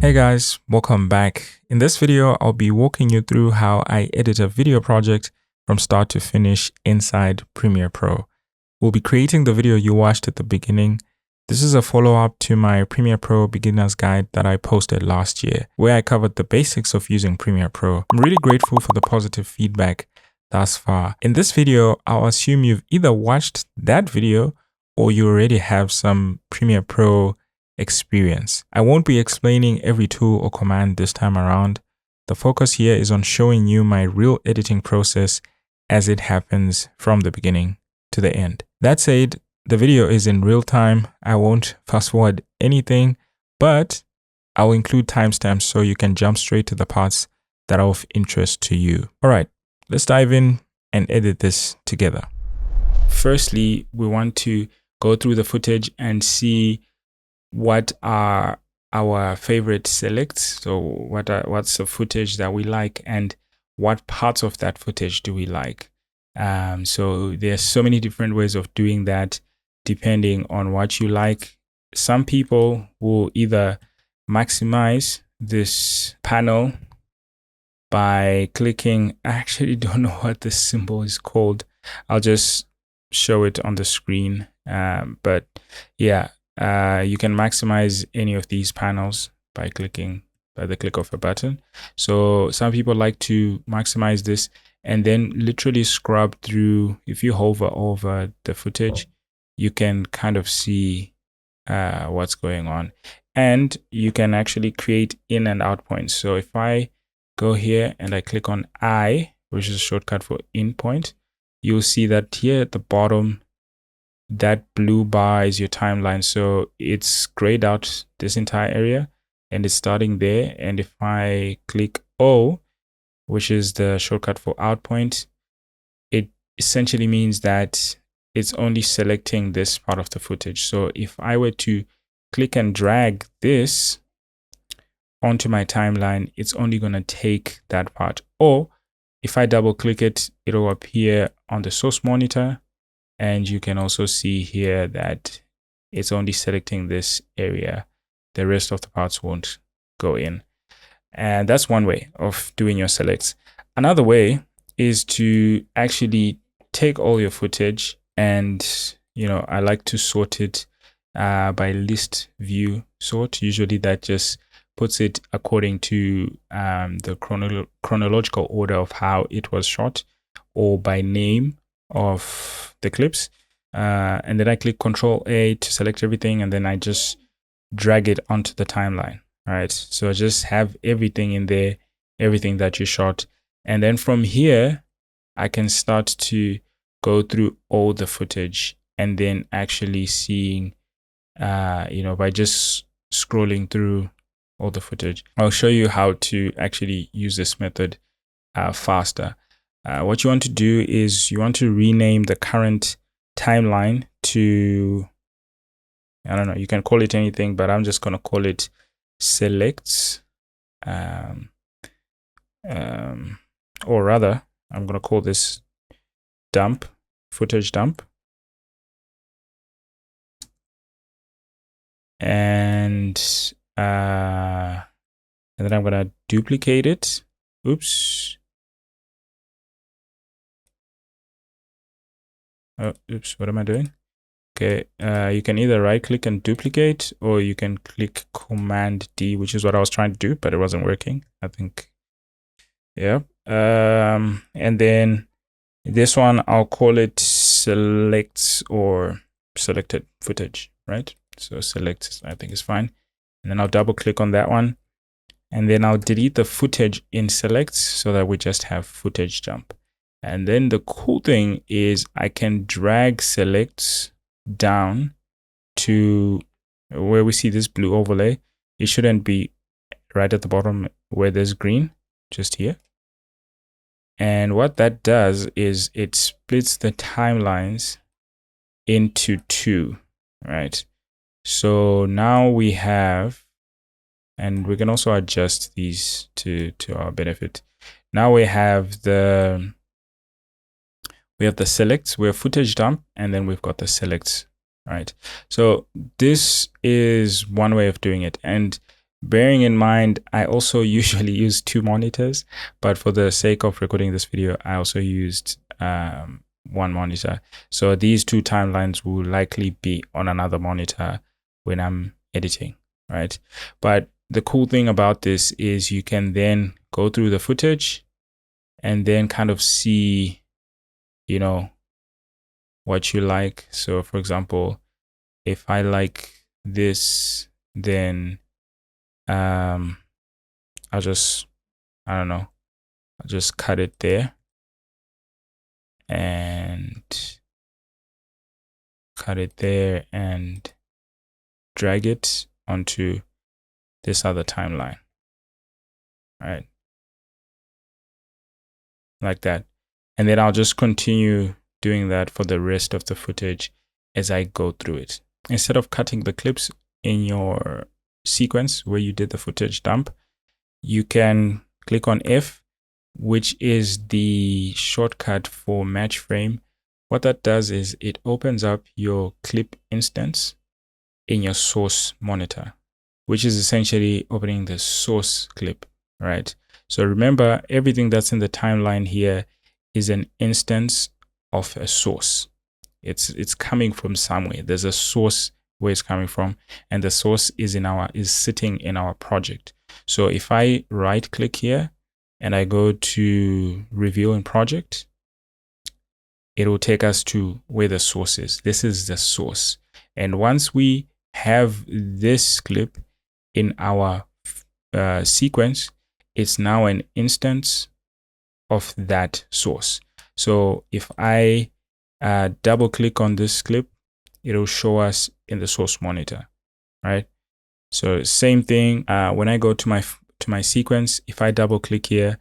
Hey guys, welcome back. In this video, I'll be walking you through how I edit a video project from start to finish inside Premiere Pro. We'll be creating the video you watched at the beginning. This is a follow-up to my Premiere Pro beginner's guide that I posted last year, where I covered the basics of using Premiere Pro. I'm really grateful for the positive feedback thus far. In this video, I'll assume you've either watched that video or you already have some Premiere Pro experience. I won't be explaining every tool or command this time around. The focus here is on showing you my real editing process as it happens from the beginning to the end. That said, the video is in real time. I won't fast forward anything, but I'll include timestamps so you can jump straight to the parts that are of interest to you. All right, let's dive in and edit this together. Firstly, we want to go through the footage and see what are our favorite selects. So what's the footage that we like and what parts of that footage do we like? So there's so many different ways of doing that depending on what you like. Some people will either maximize this panel by clicking, I actually don't know what this symbol is called. I'll just show it on the screen. But yeah, you can maximize any of these panels by the click of a button. So some people like to maximize this and then literally scrub through. If you hover over the footage, you can kind of see what's going on, and you can actually create in and out points. So if I go here and I click on I, which is a shortcut for in point, you'll see that here at the bottom, that blue bar is your timeline. So it's grayed out this entire area and it's starting there. And if I click O, which is the shortcut for out point, it essentially means that it's only selecting this part of the footage. So if I were to click and drag this onto my timeline, it's only going to take that part. Or if I double click it, it'll appear on the source monitor. And you can also see here that it's only selecting this area. The rest of the parts won't go in. And that's one way of doing your selects. Another way is to actually take all your footage and, I like to sort it by list view sort. Usually that just puts it according to the chronological order of how it was shot, or by name of the clips, and then I click Control A to select everything, and then I just drag it onto the timeline. All right, so I just have everything in there, everything that you shot, and then from here I can start to go through all the footage and then actually seeing by just scrolling through all the footage. I'll show you how to actually use this method faster. What you want to do is you want to rename the current timeline to, I don't know, you can call it anything, but I'm just going to call it selects. Or rather, I'm going to call this dump, footage dump. And then I'm going to duplicate it. Oops. Oh, oops, what am I doing? Okay, you can either right click and duplicate, or you can click Command D, which is what I was trying to do, but it wasn't working, I think. Yeah. And then this one, I'll call it selects or selected footage, right? So select, I think is fine. And then I'll double click on that one. And then I'll delete the footage in selects so that we just have footage dump. And then the cool thing is I can drag selects down to where we see this blue overlay. It shouldn't be right at the bottom where there's green, just here. And what that does is it splits the timelines into two, right? So now we have, and we can also adjust these to our benefit. Now we have the selects, we have footage dump, and then we've got the selects, right? So this is one way of doing it. And Bearing in mind, I also usually use 2 monitors, but for the sake of recording this video, I also used 1 monitor. So these 2 timelines will likely be on another monitor when I'm editing, right? But the cool thing about this is you can then go through the footage and then kind of see, you know, what you like. So for example, if I like this, then I'll just, I don't know, I'll just cut it there and cut it there and drag it onto this other timeline, right? Like that. And then I'll just continue doing that for the rest of the footage as I go through it. Instead of cutting the clips in your sequence where you did the footage dump, you can click on F, which is the shortcut for match frame. What that does is it opens up your clip instance in your source monitor, which is essentially opening the source clip, right? So remember, everything that's in the timeline here is an instance of a source. It's coming from somewhere. There's a source where it's coming from, and the source is sitting in our project. So if I right click here and I go to review in project, it will take us to where the source is. This is the source. And once we have this clip in our sequence, it's now an instance of that source. So if I double click on this clip, it'll show us in the source monitor, right? So same thing, when I go to my sequence, if I double click here,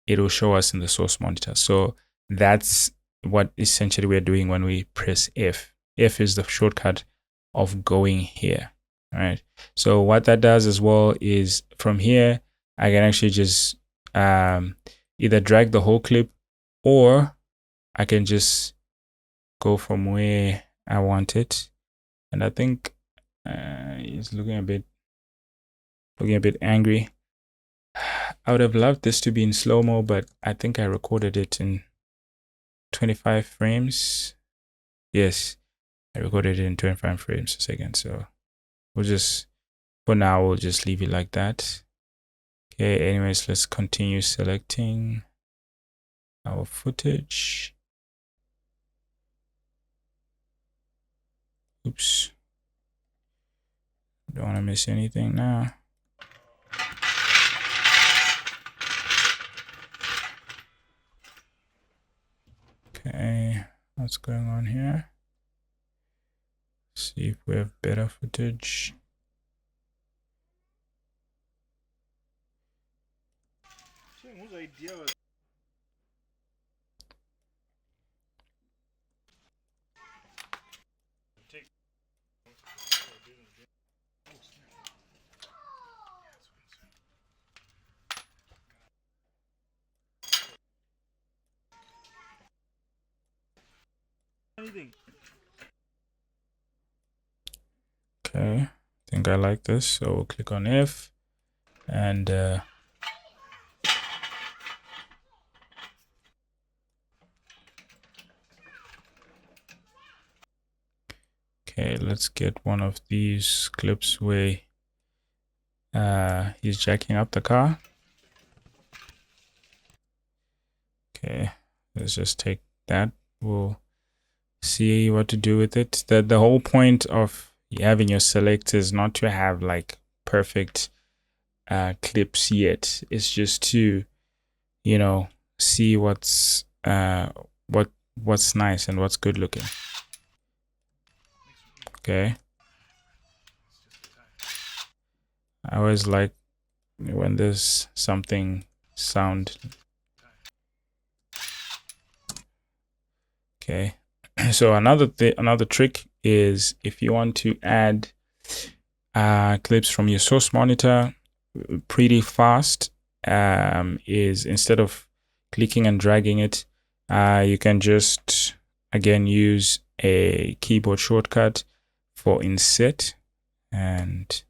it'll show us in the source monitor. So that's what essentially we're doing when we press F. F is the shortcut of going here, right? So what that does as well is from here, I can actually just either drag the whole clip, or I can just go from where I want it. And I think he's looking a bit angry. I would have loved this to be in slow-mo, but I think I recorded it in 25 frames. Yes, I recorded it in 25 frames a second. So we'll just, for now, we'll just leave it like that. Okay, anyways, let's continue selecting our footage. Oops. Don't want to miss anything now. Okay, what's going on here? See if we have better footage. Okay, I think I like this, so we'll click on F and okay, let's get one of these clips where he's jacking up the car. Okay, let's just take that. We'll see what to do with it. The whole point of having your select is not to have like perfect clips yet. It's just to, you know, see what's nice and what's good looking. Okay, I always like when there's something sound. Okay, so another trick is if you want to add clips from your source monitor pretty fast, is instead of clicking and dragging it, you can just again use a keyboard shortcut for insert, and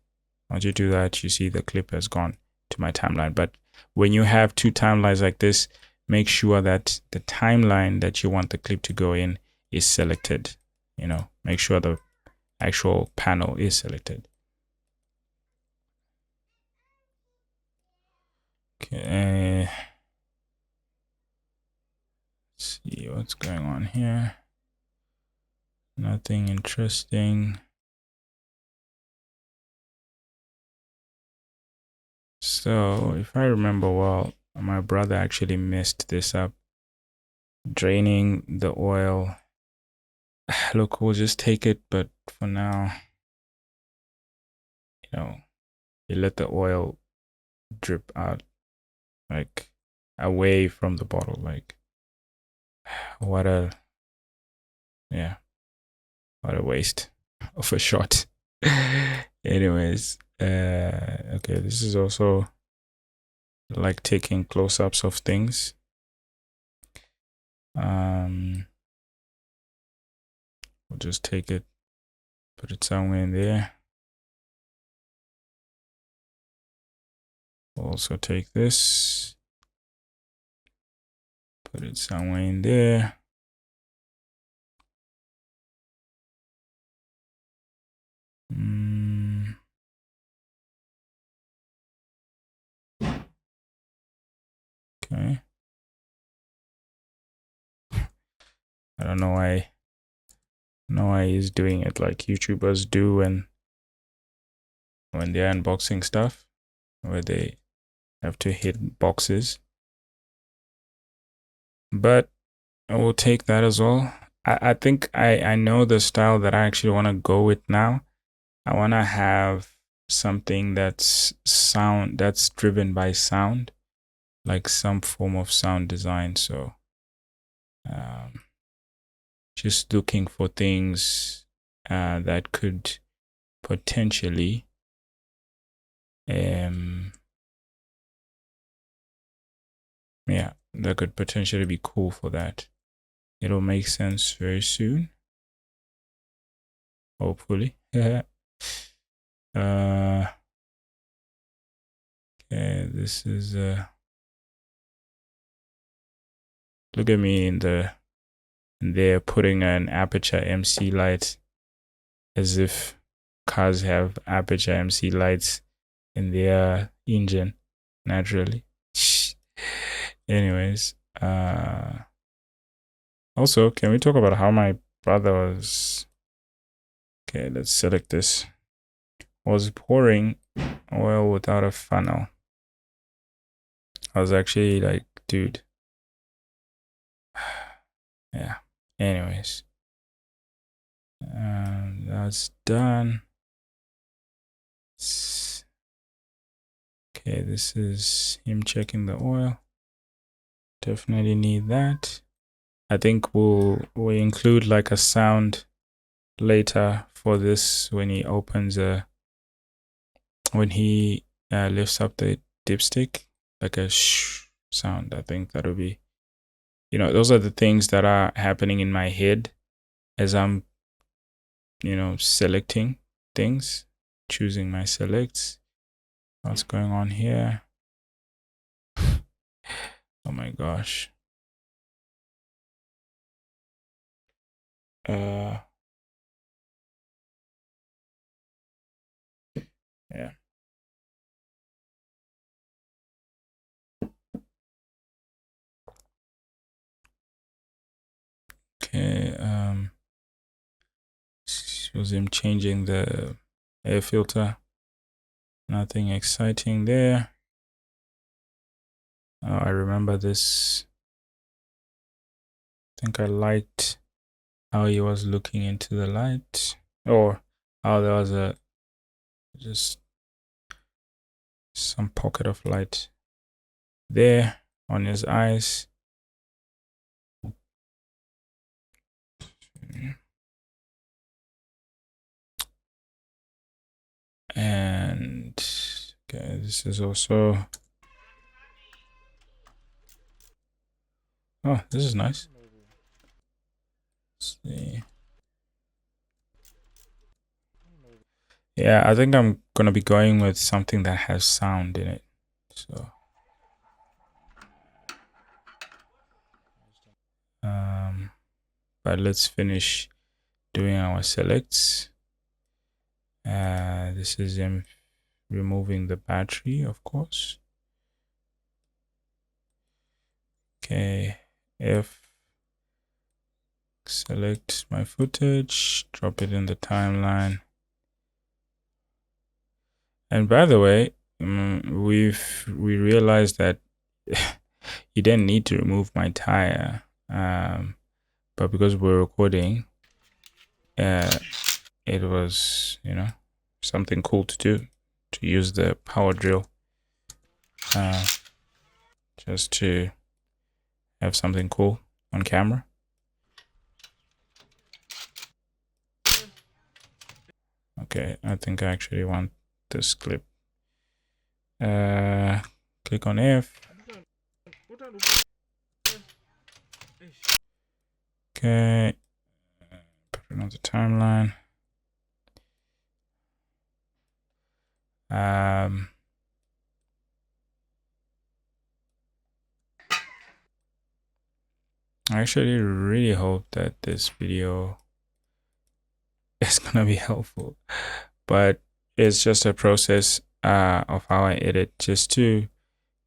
Once you do that, you see the clip has gone to my timeline. But when you have two timelines like this, make sure that the timeline that you want the clip to go in is selected. You know, make sure the actual panel is selected. Okay. Let's see what's going on here. Nothing interesting. So if I remember well, my brother actually messed this up. Draining the oil. Look, we'll just take it, but for now, you know, you let the oil drip out, like away from the bottle. Like, what a, yeah, what a waste of a shot. Anyways, okay, this is also like taking close-ups of things. We'll just take it, put it somewhere in there. We'll also take this, put it somewhere in there. Okay. I don't know why he's doing it like YouTubers do when they're unboxing stuff, where they have to hit boxes. But I will take that as well. I think I know the style that I actually want to go with now. I want to have something that's driven by sound, like some form of sound design. So just looking for things that could potentially yeah, that could potentially be cool for that. It'll make sense very soon, hopefully. Okay, this is look at me in there putting an aperture MC light, as if cars have aperture MC lights in their engine naturally. Anyways, also, can we talk about how my brother was, okay, let's select this, was pouring oil without a funnel. I was actually like, dude. Yeah. Anyways, that's done. Okay, this is him checking the oil. Definitely need that. I think we'll include like a sound later for this when he opens when he lifts up the dipstick, like a shh sound. I think that'll be, you know, those are the things that are happening in my head as I'm, you know, selecting things, choosing my selects. What's going on here? Oh my gosh. Yeah. Okay, this was him changing the air filter. Nothing exciting there. Oh, I remember this. I think I liked how he was looking into the light, or how there was just some pocket of light there on his eyes. And okay, this is also, oh, this is nice. Let's see. Yeah, I think I'm gonna be going with something that has sound in it. So but let's finish doing our selects. This is him removing the battery, of course. Okay, if select my footage, drop it in the timeline. And by the way, we realized that you didn't need to remove my tire, but because we're recording, it was, you know, something cool to do, to use the power drill, just to have something cool on camera. Okay, I think I actually want this clip. Click on F. Okay, put it on the timeline. I actually really hope that this video is gonna be helpful, but it's just a process of how I edit, just to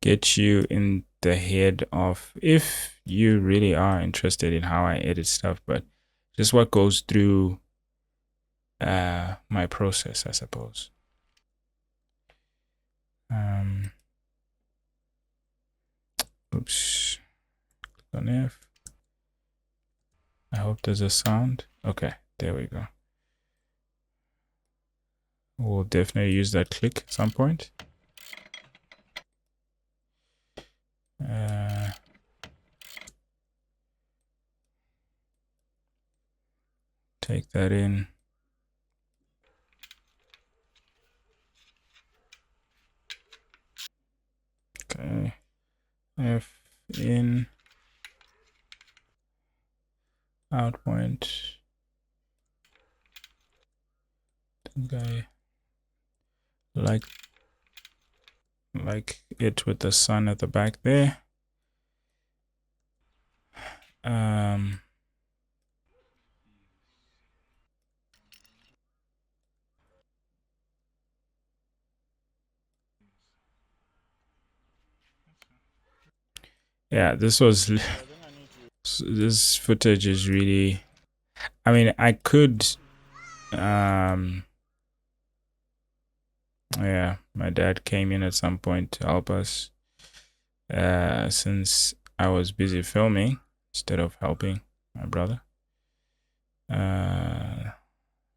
get you in the head of, if you really are interested in how I edit stuff, but just what goes through my process, I suppose. Oops, click on F. I hope there's a sound. Okay, there we go. We'll definitely use that click at some point. Take that in. Okay, F in, out point. I think I like it with the sun at the back there. Yeah, this footage is really, I mean, I could, yeah, my dad came in at some point to help us, since I was busy filming instead of helping my brother.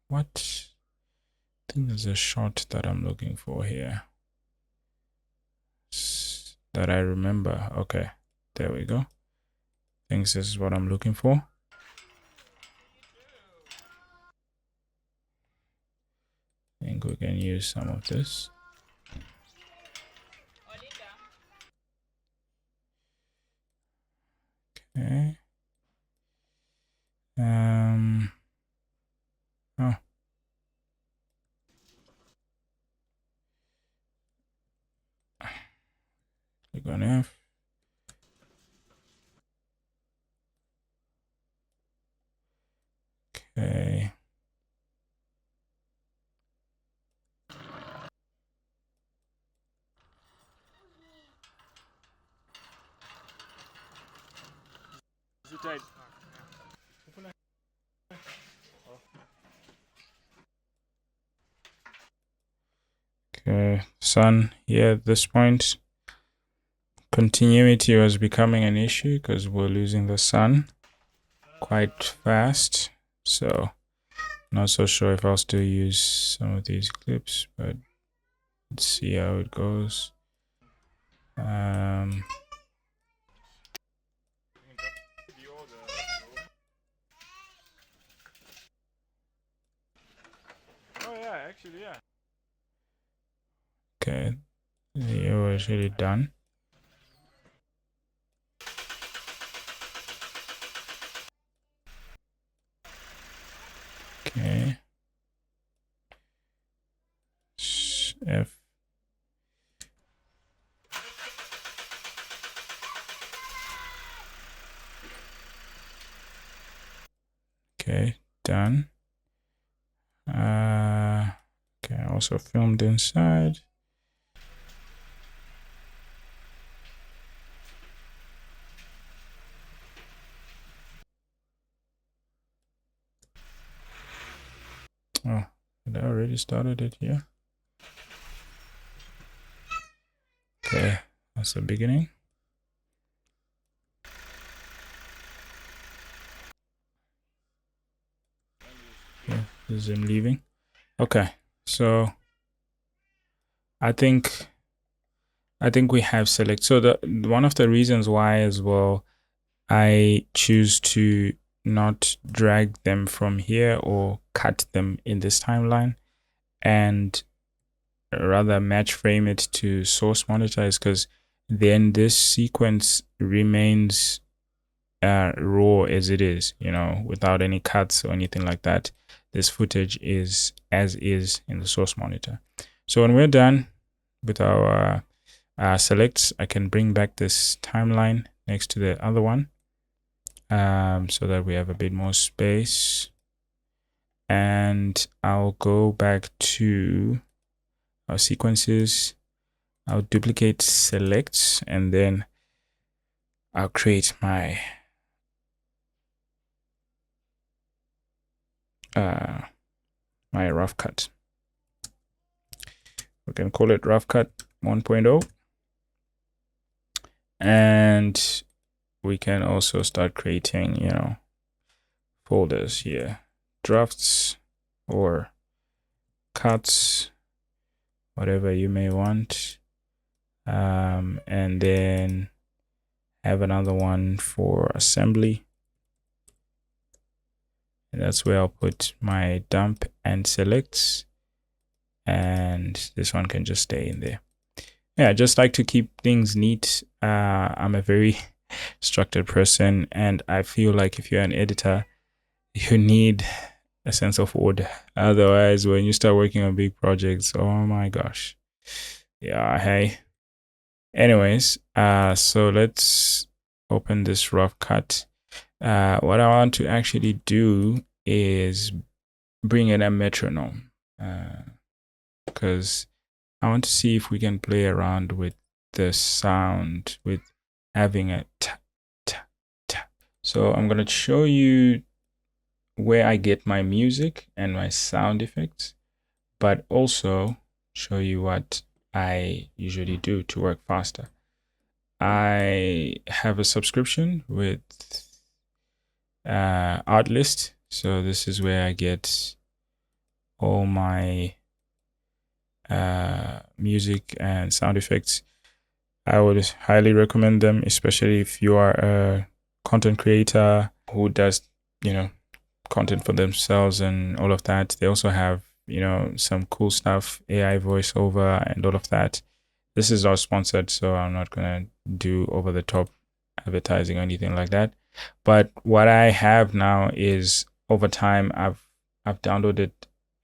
What? I think there's a shot that I'm looking for here that I remember. Okay, there we go. I think this is what I'm looking for. I think we can use some of this. Okay. Oh. Click on F. Okay. Okay, sun here at this point. Continuity was becoming an issue because we're losing the sun quite fast. So not so sure if I'll still use some of these clips, but let's see how it goes. Okay, it was really done. Okay. F. Okay, done. Okay, I also filmed inside. Oh, I already started it here. Okay, that's the beginning. Yeah, this is him leaving. Okay, so I think we have select. So the one of the reasons why as well I choose to not drag them from here or cut them in this timeline and rather match frame it to source monitor is because then this sequence remains raw as it is, you know, without any cuts or anything like that. This footage is as is in the source monitor. So when we're done with our selects, I can bring back this timeline next to the other one so that we have a bit more space. And I'll go back to our sequences. I'll duplicate selects and then I'll create my my rough cut. We can call it rough cut 1.0. And we can also start creating, you know, folders here, drafts or cuts, whatever you may want. And then have another one for assembly. And that's where I'll put my dump and selects. And this one can just stay in there. Yeah, I just like to keep things neat. I'm a very structured person, and I feel like if you're an editor, you need a sense of order. Otherwise, when you start working on big projects, oh my gosh. Yeah, hey. Anyways, so let's open this rough cut. What I want to actually do is bring in a metronome because I want to see if we can play around with the sound with having a ta ta ta. So I'm going to show you where I get my music and my sound effects, but also show you what I usually do to work faster. I have a subscription with Artlist, so this is where I get all my music and sound effects. I would highly recommend them, especially if you are a content creator who does, you know, content for themselves and all of that. They also have, you know, some cool stuff, AI voiceover and all of that. This is not sponsored, so I'm not gonna do over the top advertising or anything like that. But what I have now is over time I've downloaded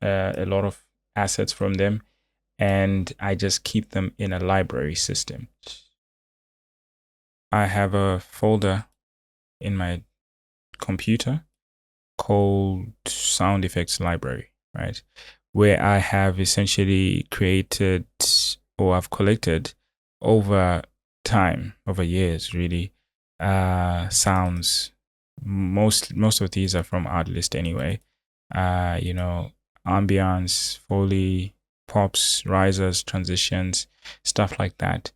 a lot of assets from them, and I just keep them in a library system. I have a folder in my computer called sound effects library, right? Where I have essentially created, or I've collected over time, over years really, sounds. Most of these are from Artlist anyway. You know, ambience, Foley, pops, risers, transitions, stuff like that.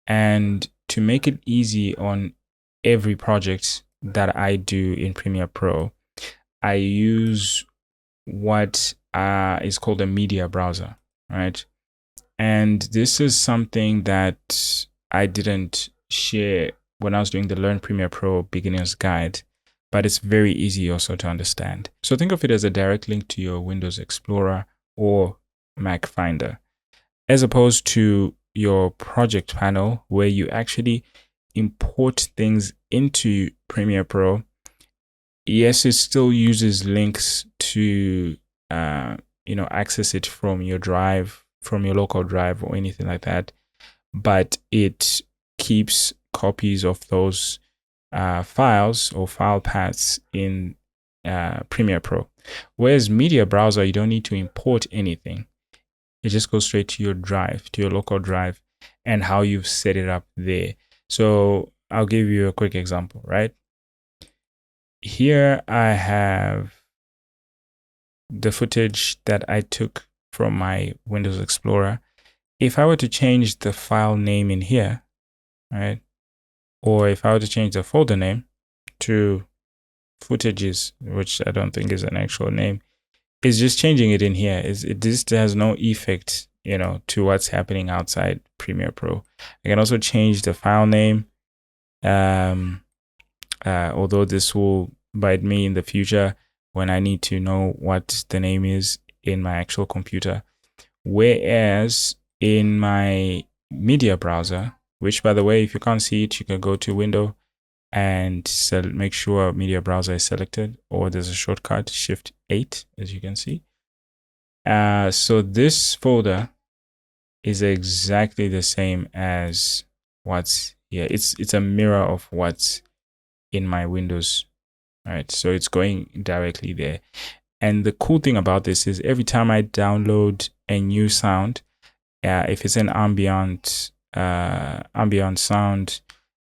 And to make it easy on every project that I do in Premiere Pro, I use what is called a media browser, right? And this is something that I didn't share when I was doing the Learn Premiere Pro Beginner's Guide, but it's very easy also to understand. So think of it as a direct link to your Windows Explorer or Mac Finder, as opposed to your project panel where you actually import things into Premiere Pro. Yes, it still uses links to you know, access it from your drive from your local drive or anything like that, but it keeps copies of those files or file paths in Premiere Pro. Whereas Media Browser, you don't need to import anything. It just goes straight to your drive, to your local drive, and how you've set it up there. So I'll give you a quick example, right? Here I have the footage that I took from my Windows Explorer. If I were to change the file name in here, right? Or if I were to change the folder name to footages, which I don't think is an actual name, it's just changing it in here. It just has no effect, you know, to what's happening outside Premiere Pro. I can also change the file name, although this will bite me in the future when I need to know what the name is in my actual computer. Whereas in my media browser, which by the way, if you can't see it, you can go to Window and make sure media browser is selected, or there's a shortcut Shift 8, as you can see. So this folder is exactly the same as what's here. It's a mirror of what's in my Windows. All right, so it's going directly there. And the cool thing about this is every time I download a new sound, if it's an ambient sound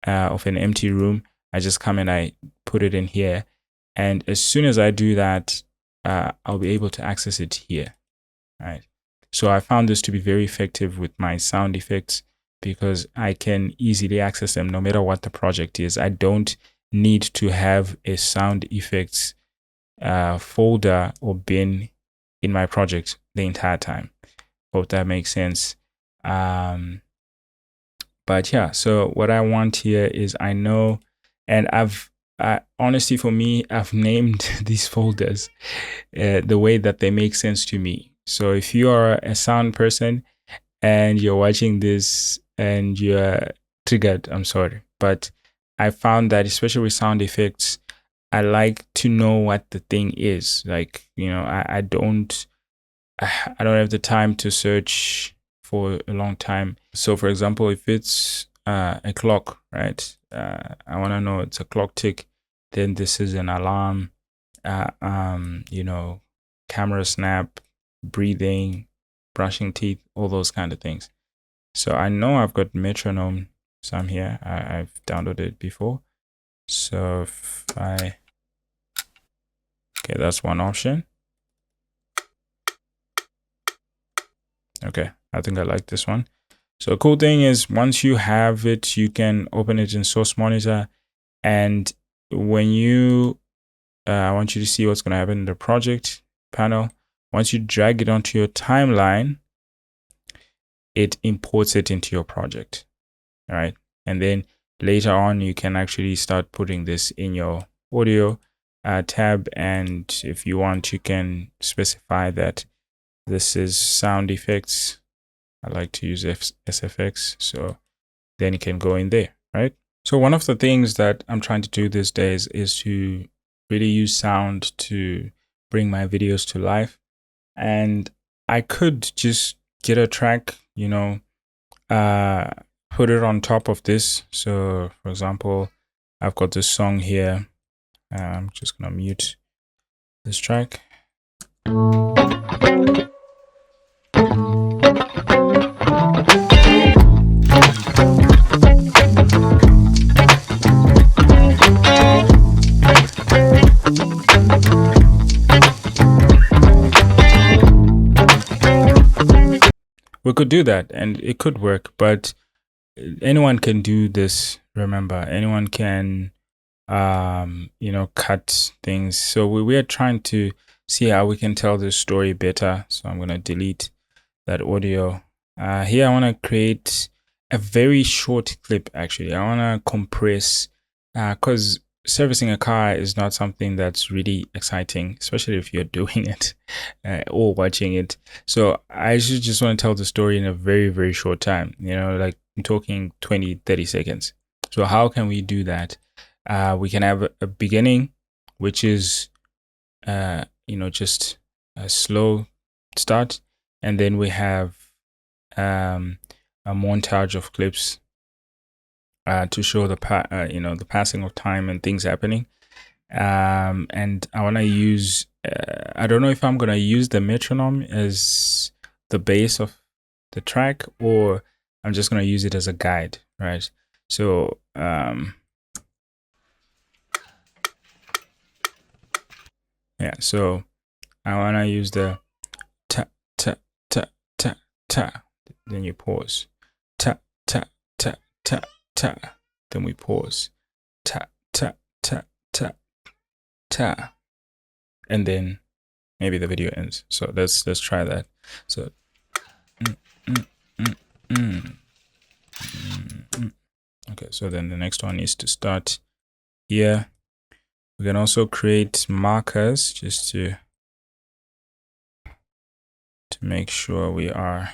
of an empty room, I just come and I put it in here. And as soon as I do that, I'll be able to access it here. All right. So I found this to be very effective with my sound effects because I can easily access them no matter what the project is. I don't need to have a sound effects folder or bin in my project the entire time. Hope that makes sense. But yeah, so what I want here is I know, and honestly, for me, I've named these folders the way that they make sense to me. So if you are a sound person and you're watching this and you're triggered, I'm sorry. But I found that especially with sound effects, I like to know what the thing is. Like, you know, I don't have the time to search for a long time. So for example, if it's a clock, right? I want to know it's a clock tick, then this is an alarm, you know, camera snap, breathing, brushing teeth, all those kind of things. So I know I've got metronome some here. I've downloaded it before. So if okay, that's one option. Okay, I think I like this one. So the cool thing is once you have it, you can open it in Source Monitor. And when you, I want you to see what's going to happen in the project panel. Once you drag it onto your timeline, it imports it into your project. All right. And then later on, you can actually start putting this in your audio tab. And if you want, you can specify that this is sound effects. I like to use SFX. So then you can go in there, right? So one of the things that I'm trying to do these days is to really use sound to bring my videos to life. And I could just get a track, you know, put it on top of this. So for example, I've got this song here. I'm just going to mute this track. We could do that and it could work, but anyone can do this. Remember, anyone can, you know, cut things. So we are trying to see how we can tell this story better. So I'm going to delete that audio. Here I want to create a very short clip. Actually, I want to compress because servicing a car is not something that's really exciting, especially if you're doing it or watching it. So I just want to tell the story in a very, very short time, you know, like I'm talking 20-30 seconds. So how can we do that? We can have a beginning, which is, you know, just a slow start. And then we have a montage of clips to show the the passing of time and things happening. And I want to use I don't know if I'm going to use the metronome as the base of the track, or I'm just going to use it as a guide, right? So yeah, so I want to use the ta ta ta ta ta, then you pause, ta ta ta ta ta, then we pause, ta ta ta ta ta, and then maybe the video ends. So let's try that. So okay, so then the next one is to start here. We can also create markers just to make sure we are.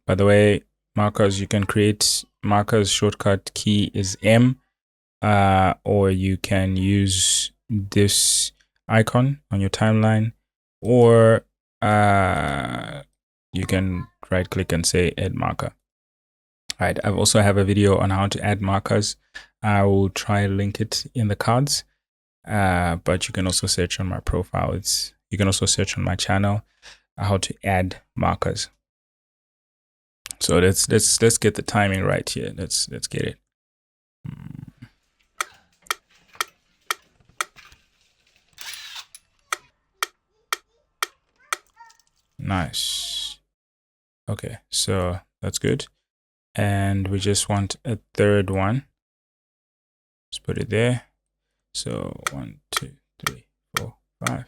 By the way, markers, you can create markers, shortcut key is M, or you can use this icon on your timeline, or you can right click and say add marker. All right, I also have a video on how to add markers. I will try to link it in the cards, but you can also search on my profile. You can also search on my channel how to add markers. So let's get the timing right here. Let's get it. Nice. Okay, so that's good. And we just want a third one. Let's put it there. So 1, 2, 3, 4, 5,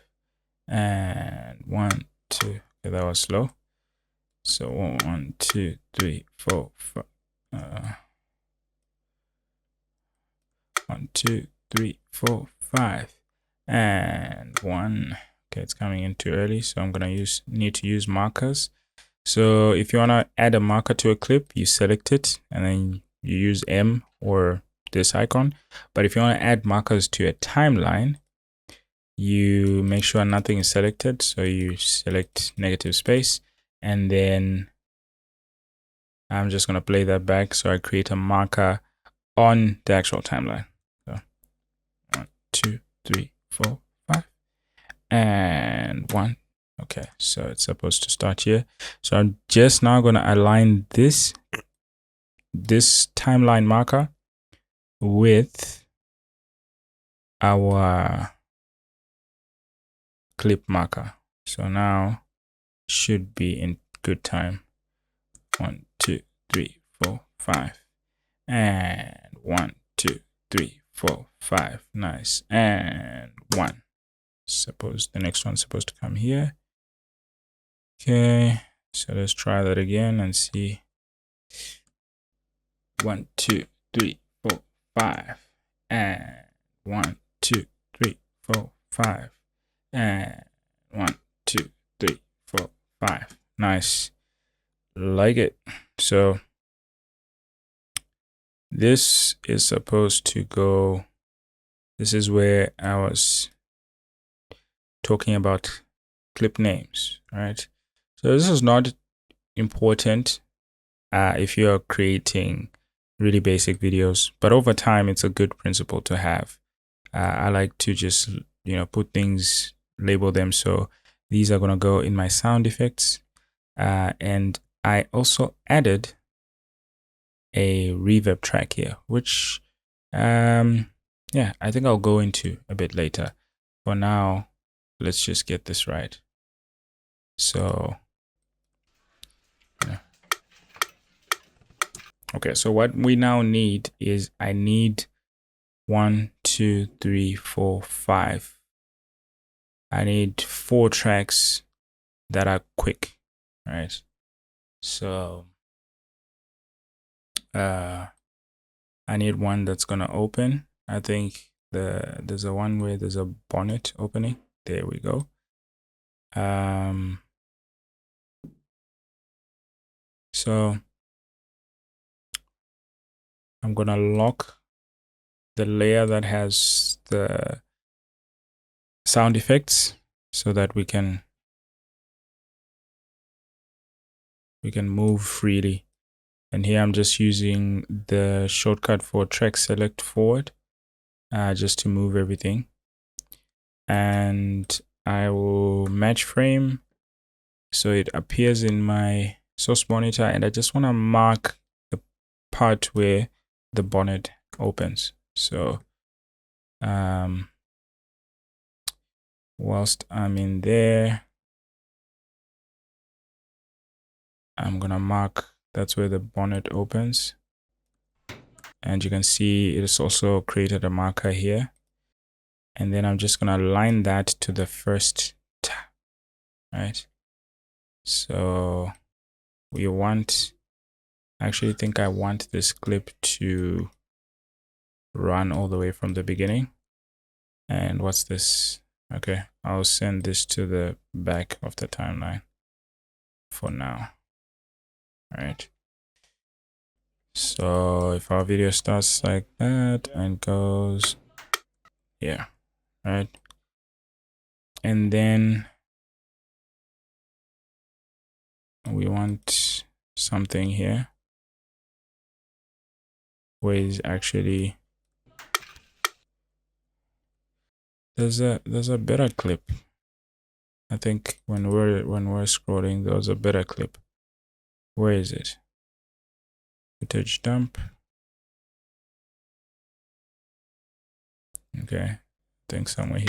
and 1, 2. Okay, that was slow. So 1, 2, 3, 4, 5. 1, 2, 3, 4, 5, and 1. Okay, it's coming in too early, so I'm gonna need to use markers. So if you wanna add a marker to a clip, you select it and then you use M or this icon. But if you wanna add markers to a timeline, you make sure nothing is selected. So you select negative space, and then I'm just gonna play that back. So I create a marker on the actual timeline. So 1, 2, 3, 4, 5, and 1. Okay, so it's supposed to start here. So I'm just now going to align this timeline marker with our clip marker. So now should be in good time. 1, 2, 3, 4, 5, and 1, 2, 3, 4, 5. Nice. And 1. Suppose the next one's supposed to come here. Okay, so let's try that again and see. 1, 2, 3, 4, 5, and 1, 2, 3, 4, 5, and 1, 2, 3, 4, 5. Nice, like it. So this is supposed to go. This is where I was talking about clip names, right? So this is not important if you are creating really basic videos, but over time it's a good principle to have. I like to just put things, label them. So these are going to go in my sound effects, and I also added a reverb track here, which yeah, I think I'll go into a bit later. For now, let's just get this right. So yeah. Okay, so what we now need is I need 1, 2, 3, 4, 5. I need 4 tracks that are quick, right? So I need one that's gonna open. I think there's a one where there's a bonnet opening. There we go. So I'm gonna lock the layer that has the sound effects so that we can we can move freely. And here I'm just using the shortcut for track select forward, just to move everything. And I will match frame so it appears in my source monitor, and I just want to mark the part where the bonnet opens. So whilst I'm in there, I'm gonna mark that's where the bonnet opens, and you can see it has also created a marker here. And then I'm just gonna align that to the first tab, right? So we want, I actually think I want this clip to run all the way from the beginning. And what's this? Okay, I'll send this to the back of the timeline for now. All right. So if our video starts like that and goes here, right? And then we want something here where is actually there's a better clip. I think when we're scrolling, there was a better clip. Where is it? Footage dump. Okay, I think somewhere here.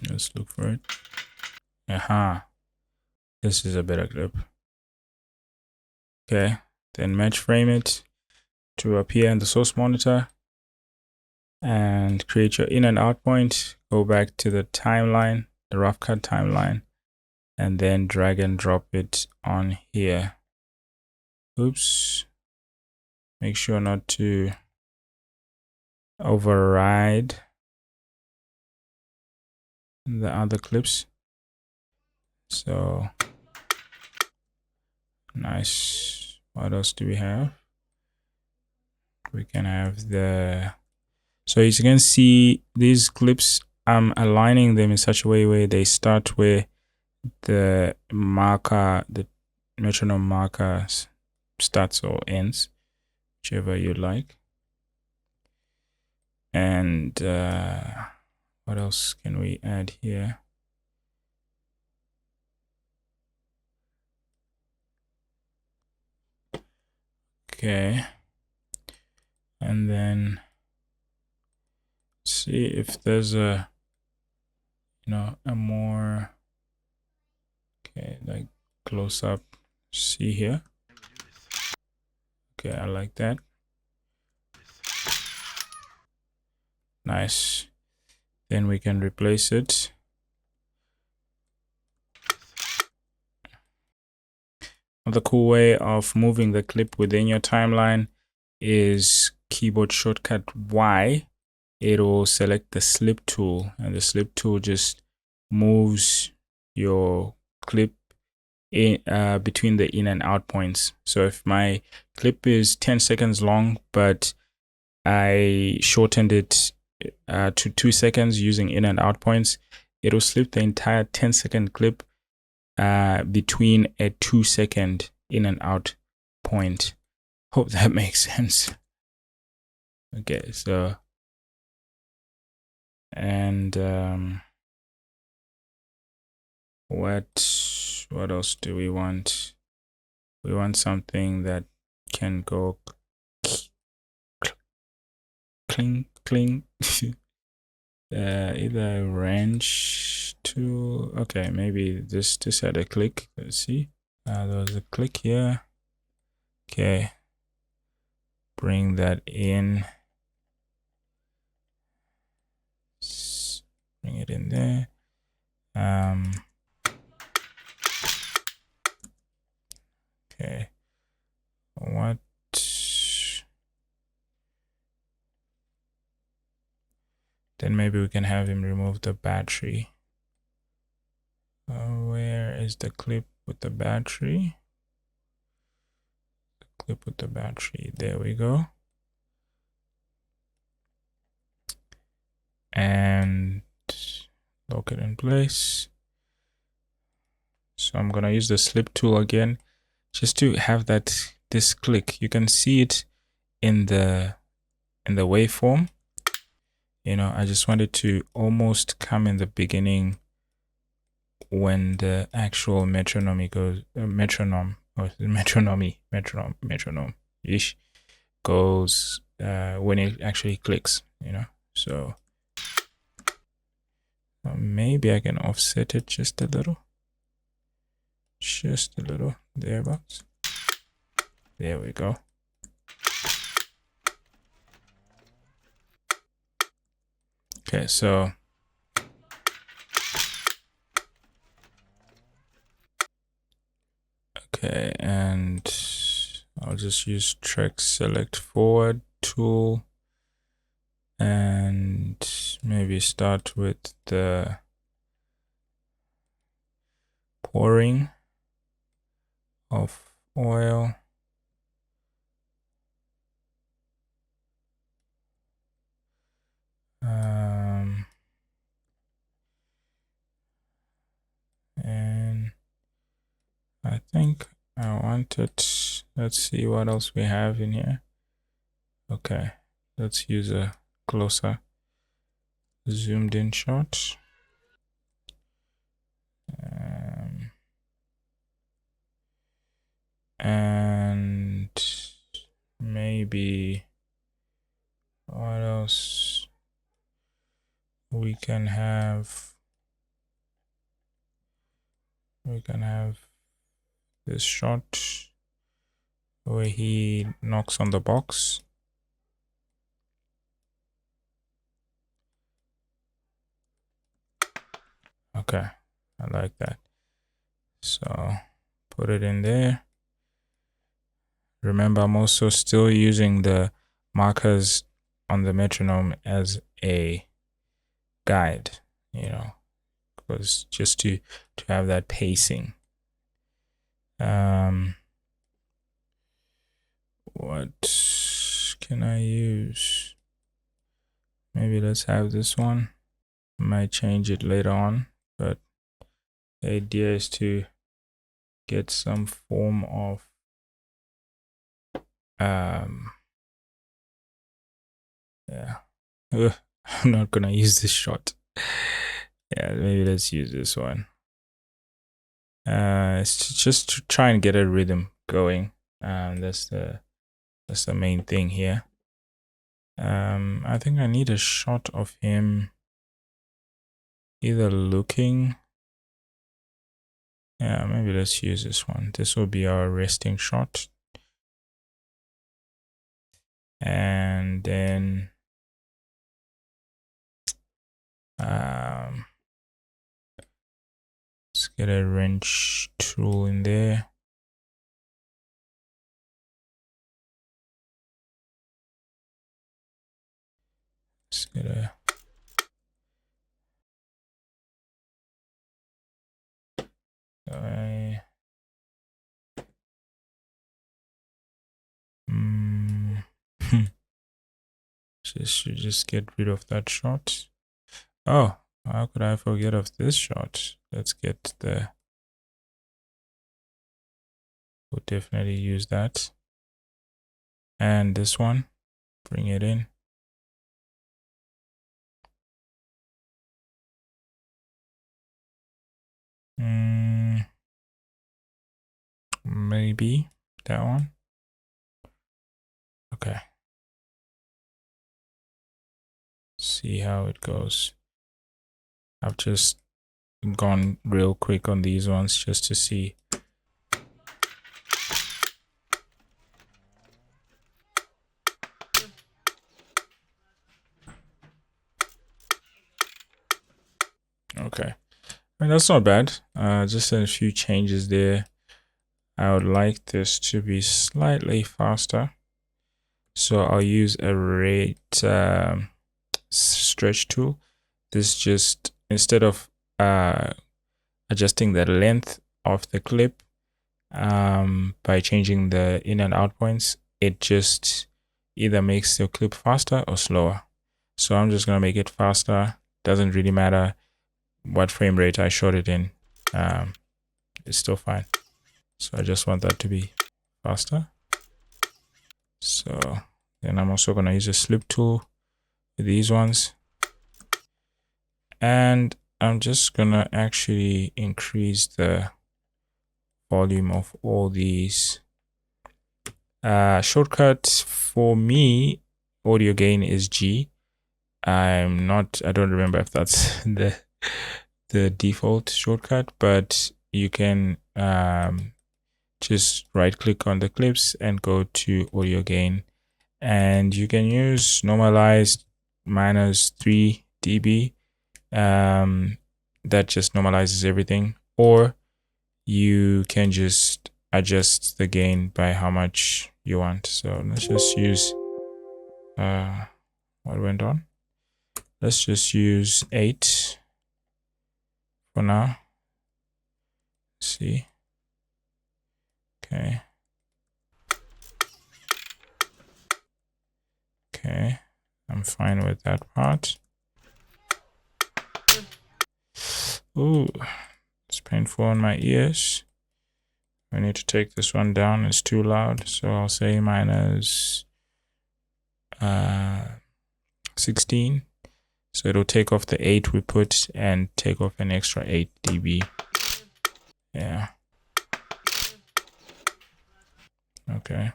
Let's look for it. Aha. This is a better clip. Okay, then match frame it to appear in the source monitor and create your in and out point. Go back to the timeline, the rough cut timeline, and then drag and drop it on here. Oops. Make sure not to override the other clips. So nice. What else do we have? We can have the, so as you can see, these clips, I'm aligning them in such a way where they start where the marker, the metronome marker starts or ends, whichever you like. And what else can we add here? Okay, and then see if there's a, you know, a more, okay, like close up, see here. Okay, I like that. Nice. Then we can replace it. Another cool way of moving the clip within your timeline is keyboard shortcut Y. It'll select the slip tool, and the slip tool just moves your clip in between the in and out points. So if my clip is 10 seconds long, but I shortened it to 2 seconds using in and out points, it'll slip the entire 10-second clip between a 2-second in and out point. Hope that makes sense. Okay, so, and what else do we want? We want something that can go cling cling. Either wrench tool. Okay, maybe this had a click. Let's see. There was a click here. Okay, bring that in. Bring it in there. Okay, what? Then maybe we can have him remove the battery. Where is the clip with the battery? The clip with the battery. There we go. And lock it in place. So I'm gonna use the slip tool again, just to have this click. You can see it in the waveform. You know, I just wanted to almost come in the beginning when the actual metronome goes, metronome ish goes, when it actually clicks, you know. So maybe I can offset it just a little, thereabouts. There we go. Okay, so okay, and I'll just use track select forward tool and maybe start with the pouring of oil. And I think I want it. Let's see what else we have in here. Okay, let's use a closer zoomed in shot. And maybe what else we can have? We can have this shot where he knocks on the box. Okay, I like that. So put it in there. Remember, I'm also still using the markers on the metronome as a guide, you know, because just to have that pacing. What can I use? Maybe let's have this one. I might change it later on, but the idea is to get some form of yeah. I'm not gonna use this shot. Yeah, maybe let's use this one. It's just to try and get a rhythm going. That's the main thing here. I think I need a shot of him either looking. Yeah, maybe let's use this one. This will be our resting shot. And then let's get a wrench tool in there. Let's get a just get rid of that shot. Oh, how could I forget of this shot? Let's get the, we'll definitely use that. And this one, bring it in. Maybe that one. Okay. See how it goes. I've just gone real quick on these ones just to see. Okay, I mean, that's not bad. Just a few changes there. I would like this to be slightly faster, so I'll use a rate stretch tool. This just, instead of adjusting the length of the clip by changing the in and out points, it just either makes the clip faster or slower. So I'm just gonna make it faster. Doesn't really matter what frame rate I shot it in. It's still fine. So I just want that to be faster. So then I'm also going to use a slip tool with these ones. And I'm just going to actually increase the volume of all these. Shortcut for me, audio gain is G. I don't remember if that's the default shortcut, but you can just right click on the clips and go to audio gain, and you can use normalized -3 dB. That just normalizes everything, or you can just adjust the gain by how much you want. So let's just use what went on. Let's just use 8 for now. Let's see. Okay. Okay, I'm fine with that part. Ooh, it's painful on my ears. I need to take this one down. It's too loud. So I'll say -16. So it'll take off the 8 we put and take off an extra 8 dB. Yeah. Okay.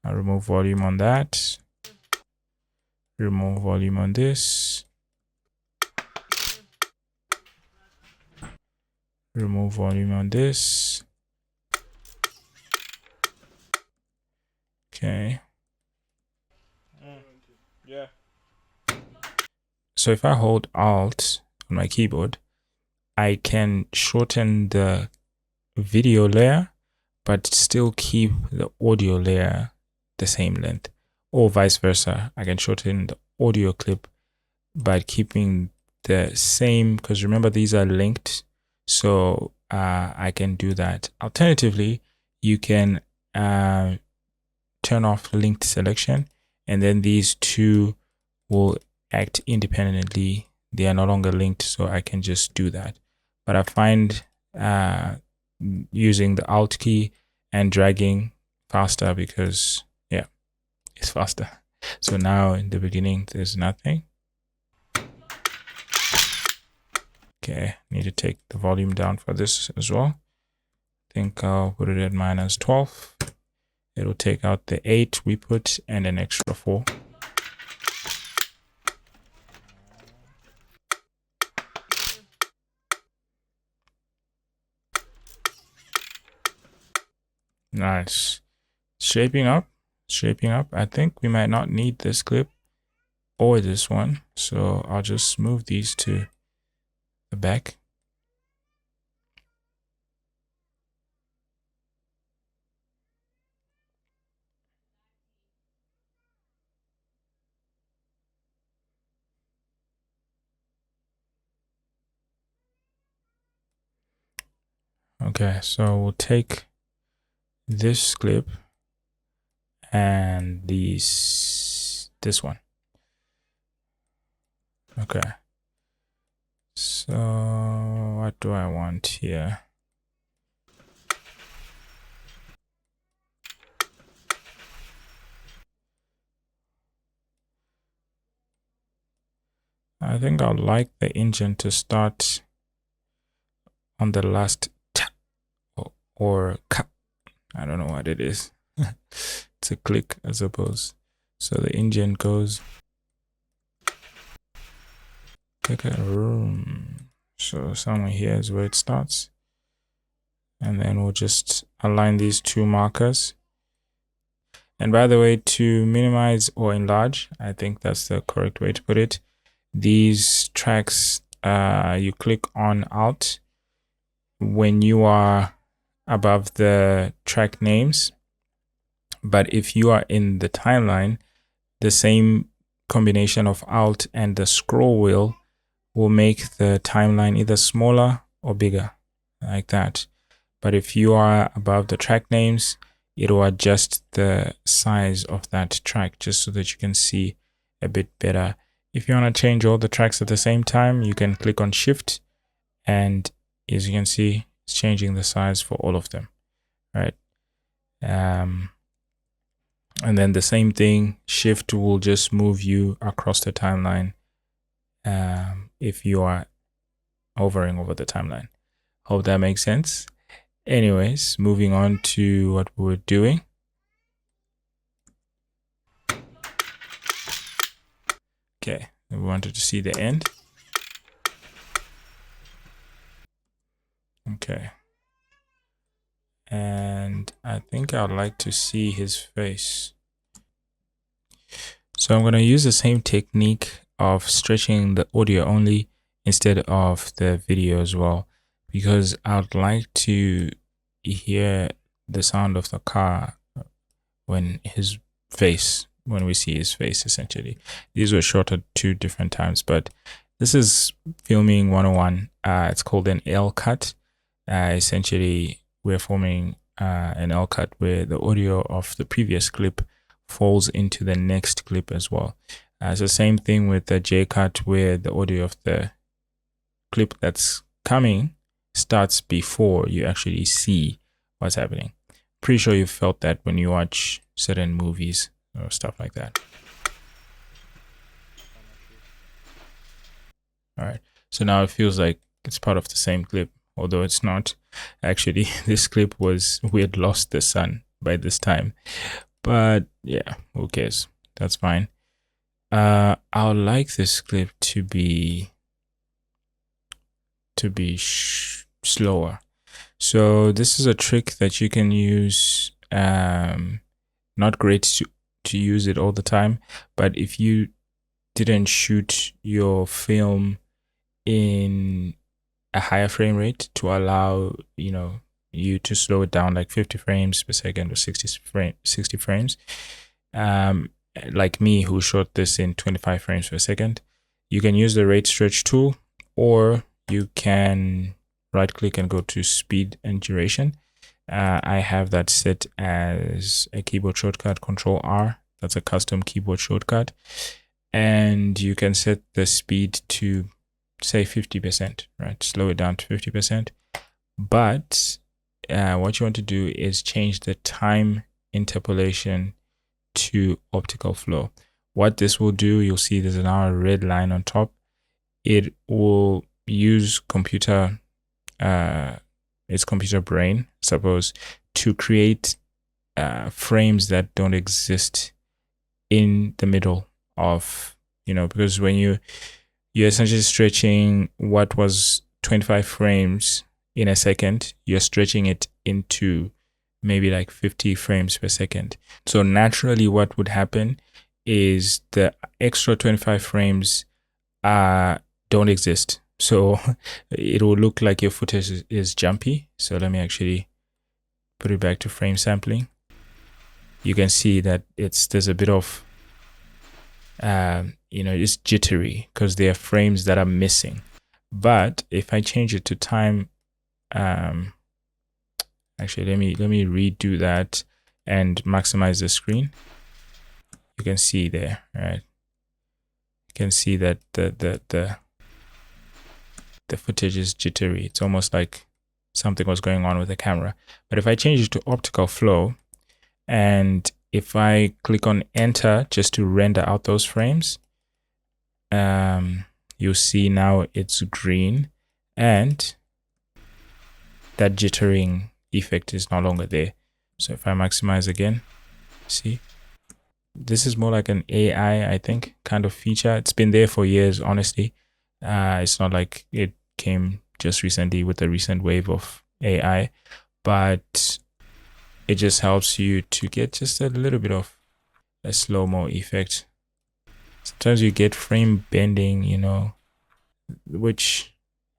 I'll remove volume on that. Remove volume on this. Remove volume on this. Okay. Yeah. So if I hold Alt on my keyboard, I can shorten the video layer, but still keep the audio layer the same length, or vice versa. I can shorten the audio clip by keeping the same, because remember these are linked. So I can do that. Alternatively, you can turn off linked selection, and then these two will act independently. They are no longer linked, so I can just do that. But I find using the Alt key and dragging faster, because yeah, it's faster. So now in the beginning there's nothing. Okay, need to take the volume down for this as well. I think I'll put it at -12. It'll take out the 8 we put and an extra 4. Nice. Shaping up. I think we might not need this clip or this one, so I'll just move these to the back. Okay, so we'll take this clip and this one. Okay, so what do I want here? I think I'd like the engine to start on the last t or k. I don't know what it is. It's a click, I suppose. So the engine goes. So somewhere here is where it starts. And then we'll just align these two markers. And by the way, to minimize or enlarge, I think that's the correct way to put it. These tracks, you click on Alt when you are above the track names. But if you are in the timeline, the same combination of Alt and the scroll wheel will make the timeline either smaller or bigger, like that. But if you are above the track names, it will adjust the size of that track just so that you can see a bit better. If you want to change all the tracks at the same time, you can click on Shift, and as you can see, it's changing the size for all of them, right? And then the same thing, Shift will just move you across the timeline if you are hovering over the timeline. Hope that makes sense. Anyways, moving on to what we were doing. Okay, we wanted to see the end. Okay. And I think I'd like to see his face. So I'm going to use the same technique of stretching the audio only instead of the video as well, because I'd like to hear the sound of the car when we see his face, essentially. These were shot at 2 different times, but this is filming 101. It's called an L cut. Essentially, we're forming an L cut where the audio of the previous clip falls into the next clip as well. It's the same thing with the J cut, where the audio of the clip that's coming starts before you actually see what's happening. Pretty sure you felt that when you watch certain movies or stuff like that. All right, so now it feels like it's part of the same clip, although it's not. Actually, this clip we had lost the sun by this time, but yeah, who cares? That's fine. I would like this clip to be slower. So this is a trick that you can use. Not great to use it all the time, but if you didn't shoot your film in a higher frame rate to allow you to slow it down, like 50 frames per second or 60 frames, like me, who shot this in 25 frames per second, you can use the rate stretch tool, or you can right click and go to speed and duration. I have that set as a keyboard shortcut, Control R. That's a custom keyboard shortcut. And you can set the speed to, say, 50%, right? Slow it down to 50%. But what you want to do is change the time interpolation to optical flow. What this will do, you'll see there's now a red line on top. It will use its computer brain, suppose, to create frames that don't exist in the middle of, because when you're essentially stretching what was 25 frames in a second, you're stretching it into maybe like 50 frames per second. So naturally what would happen is the extra 25 frames don't exist. So it will look like your footage is jumpy. So let me actually put it back to frame sampling. You can see that there's a bit of it's jittery because there are frames that are missing. But if I change it to time, actually let me redo that and maximize the screen. You can see there, right? You can see that the footage is jittery. It's almost like something was going on with the camera. But if I change it to optical flow, and if I click on enter just to render out those frames, you'll see now it's green, and that jittering effect is no longer there. So if I maximize again, see, this is more like an AI, I think, kind of feature. It's been there for years, honestly. It's not like it came just recently with the recent wave of AI, but it just helps you to get just a little bit of a slow-mo effect. Sometimes you get frame bending, which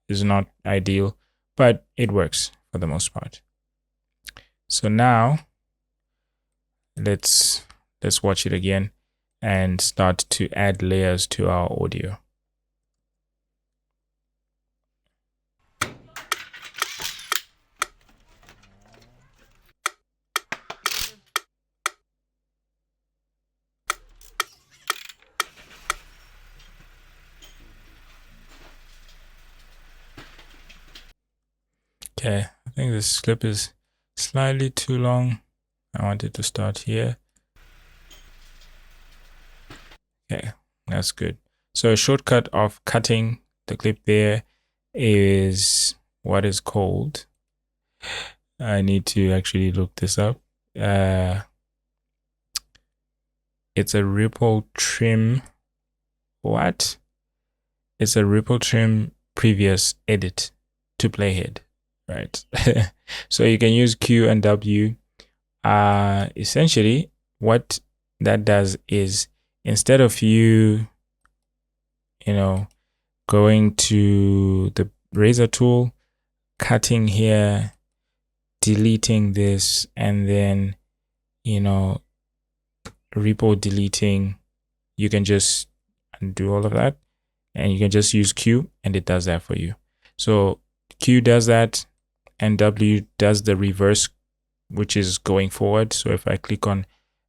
is not ideal, but it works for the most part. So now let's watch it again and start to add layers to our audio. Okay, I think this clip is slightly too long. I want it to start here. Okay, that's good. So a shortcut of cutting the clip there is what is called, I need to actually look this up. It's a ripple trim. What? It's a ripple trim previous edit to playhead, right? So you can use Q and W. Essentially, what that does is instead of you going to the razor tool, cutting here, deleting this, and then repo deleting, you can just undo all of that, and you can just use Q and it does that for you. So Q does that and W does the reverse, which is going forward. So if I click on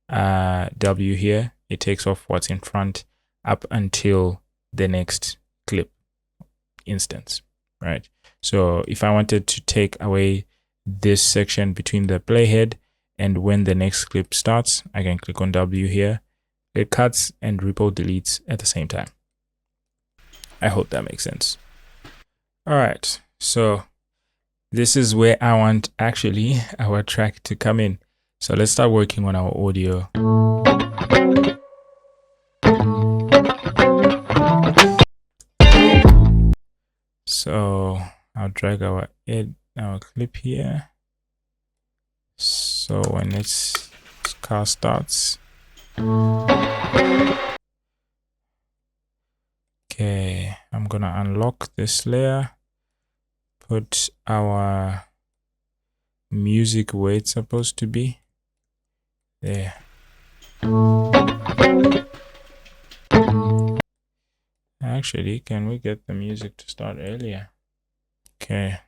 W here, it takes off what's in front up until the next clip instance, right? So if I wanted to take away this section between the playhead and when the next clip starts, I can click on W here. It cuts and repo deletes at the same time. I hope that makes sense. All right, so this is where I want actually our track to come in. So let's start working on our audio. So I'll drag our clip here. So when this car starts, okay, I'm gonna unlock this layer, put our music where it's supposed to be. There. Actually, can we get the music to start earlier? Okay.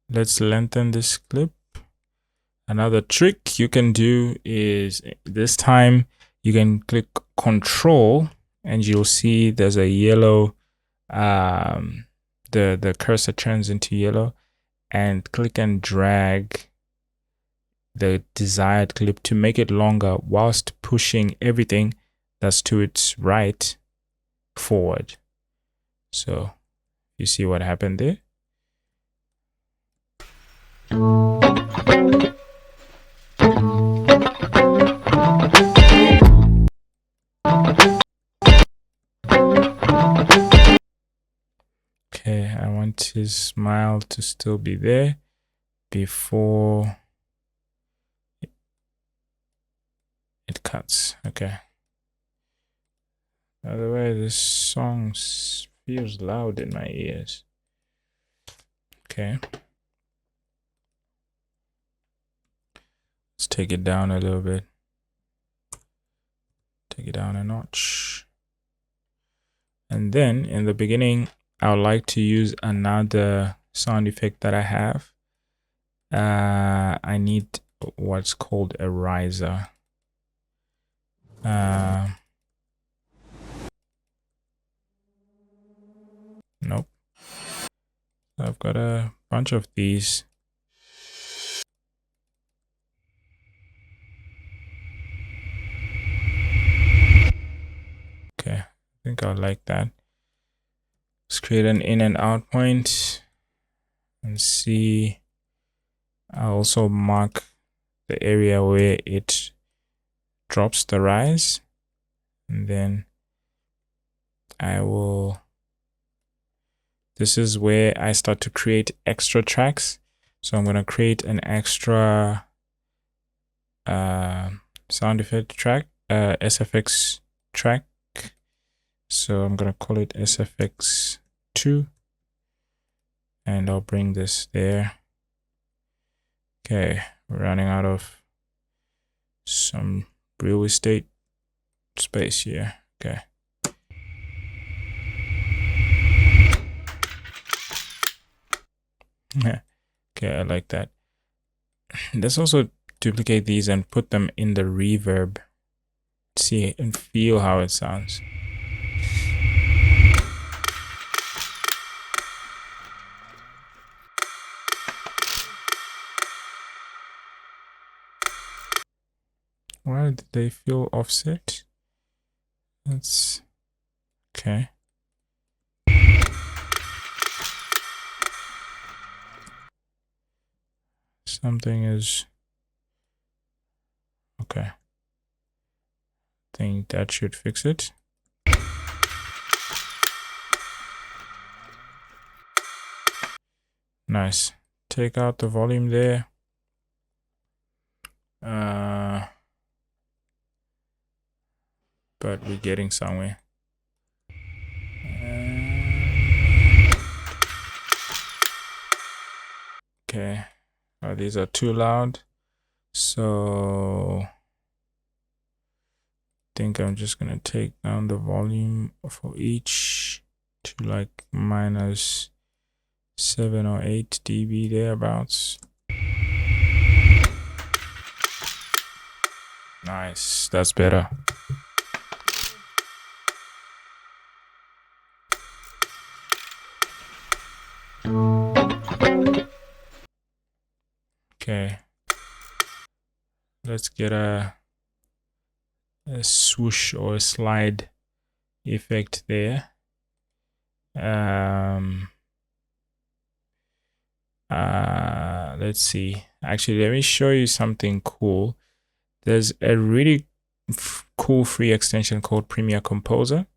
Let's lengthen this clip. Another trick you can do is this time you can click Control and you'll see there's a yellow, the cursor turns into yellow, and click and drag the desired clip to make it longer whilst pushing everything that's to its right forward. So you see what happened there? Okay, I want his smile to still be there before it cuts. Okay. By the way, this song feels loud in my ears. Okay. Let's take it down a little bit. Take it down a notch. And then in the beginning, I would like to use another sound effect that I have. I need what's called a riser. Nope. I've got a bunch of these. Okay, I think I like that. Let's create an in and out point and see. I'll also mark the area where it drops the rise, and then I will, this is where I start to create extra tracks. So I'm going to create an extra sound effect track, SFX track. So I'm going to call it SFX2, and I'll bring this there. Okay, we're running out of some real estate space here. Okay. Okay, I like that. Let's also duplicate these and put them in the reverb. See and feel how it sounds. Why did they feel offset? That's okay. Something is okay. I think that should fix it. Nice. Take out the volume there. But we're getting somewhere. Okay. These are too loud. So I think I'm just gonna take down the volume for each to like minus 7 or 8 dB thereabouts. Nice, that's better. Okay, let's get a swoosh or a slide effect there. Let's see. Actually, let me show you something cool. There's a really cool free extension called Premiere Composer,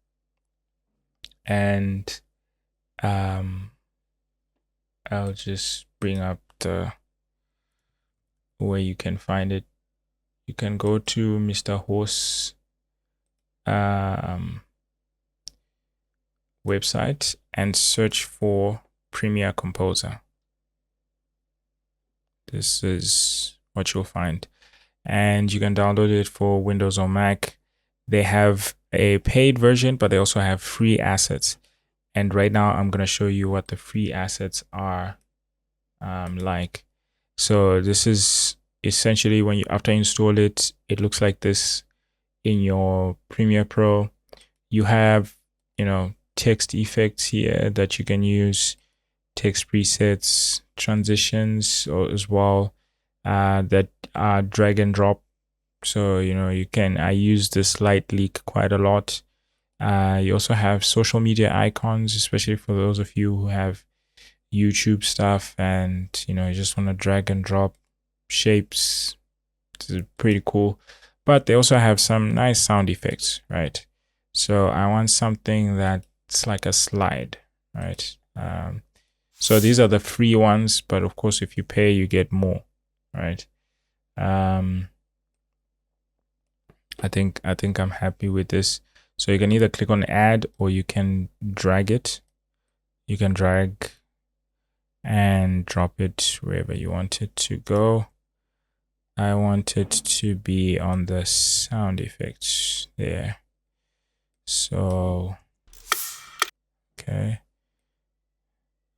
and I'll just bring up the where you can find it. You can go to Mr. Horse website and search for Premiere Composer. This is what you'll find, and you can download it for Windows or Mac. They have a paid version, but they also have free assets. And right now I'm going to show you what the free assets are like. So this is essentially when you, after you install it, it looks like this in your Premiere Pro. You have, you know, text effects here that you can use, text presets, transitions as well, that are drag and drop. So, you know, you can, I use this light leak quite a lot. You also have social media icons, especially for those of you who have YouTube stuff and, you know, you just want to drag and drop shapes. It's pretty cool. But they also have some nice sound effects, right? So I want something that's like a slide, right? So these are the free ones, but of course, if you pay, you get more, right? I think I'm happy with this. So you can either click on add or you can drag it. You can drag and drop it wherever you want it to go. I want it to be on the sound effects there. So, okay.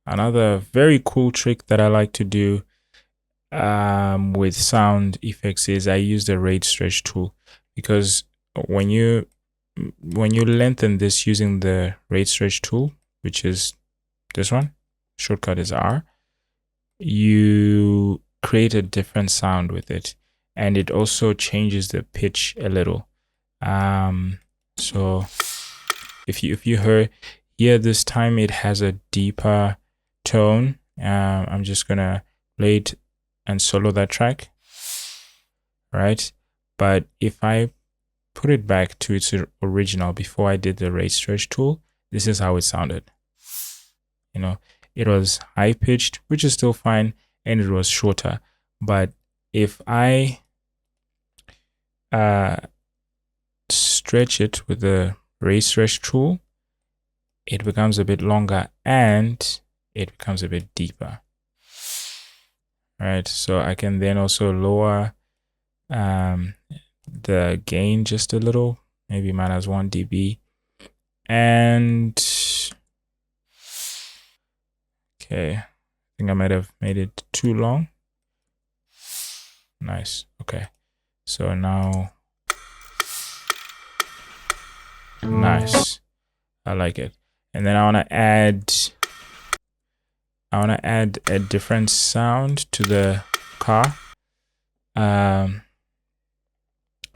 Another very cool trick that I like to do with sound effects is I use the rate stretch tool, because when you lengthen this using the rate stretch tool, which is this one, shortcut is R, you create a different sound with it, and it also changes the pitch a little. So if you hear this time it has a deeper tone. I'm just gonna play it and solo that track, right? But if I put it back to its original before I did the rate stretch tool, this is how it sounded. You know, it was high pitched, which is still fine, and it was shorter. But if I stretch it with the rate stretch tool, it becomes a bit longer and it becomes a bit deeper. Right, so I can then also lower the gain just a little, maybe minus 1 dB. And okay, I think I might have made it too long. Nice. Okay, so now nice, I like it. And then I want to add a different sound to the car.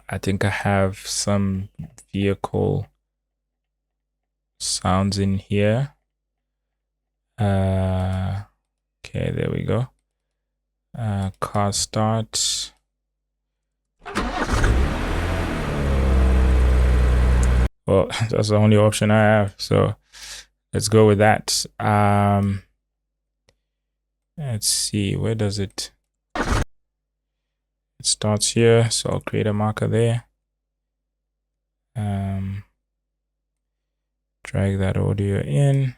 I think I have some vehicle sounds in here. Okay, there we go. Car start. Well, that's the only option I have, so let's go with that. Let's see, where does it starts here, so I'll create a marker there. Drag that audio in.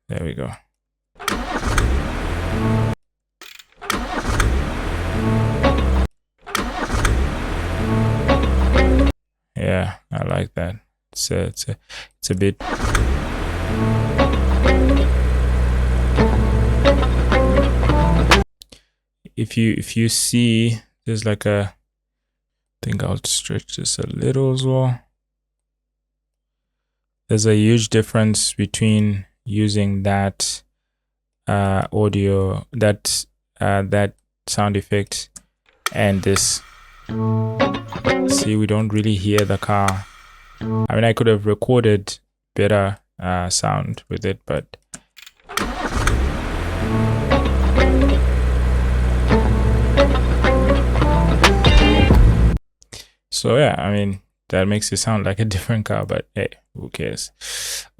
There we go. Yeah, I like that. It's a bit. If you see, there's like a. I think I'll stretch this a little as well. There's a huge difference between using that audio, that sound effect, and this. See, we don't really hear the car. I mean, I could have recorded better sound with it, but so yeah, I mean, that makes it sound like a different car, but hey, who cares?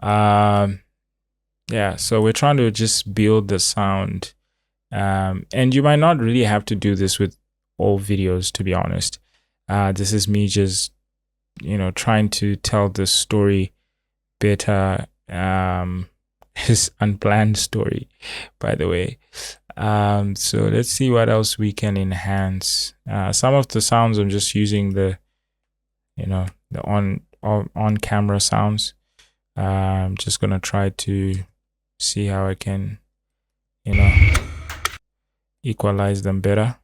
Yeah, so we're trying to just build the sound, and you might not really have to do this with all videos, to be honest. This is me just, trying to tell the story better. His unplanned story, by the way. So let's see what else we can enhance. Some of the sounds I'm just using the on camera sounds. I'm just gonna try to see how I can equalize them better.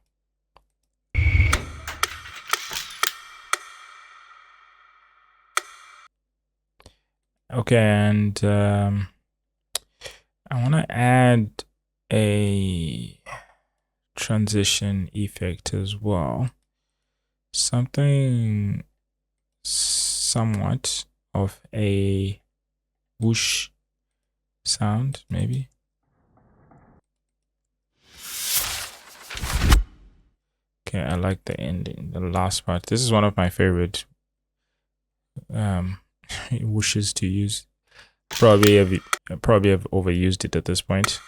Okay, and I want to add a transition effect as well. Something somewhat of a whoosh sound, maybe. Okay, I like the ending, the last part. This is one of my favorite whooshes to use. Probably have overused it at this point.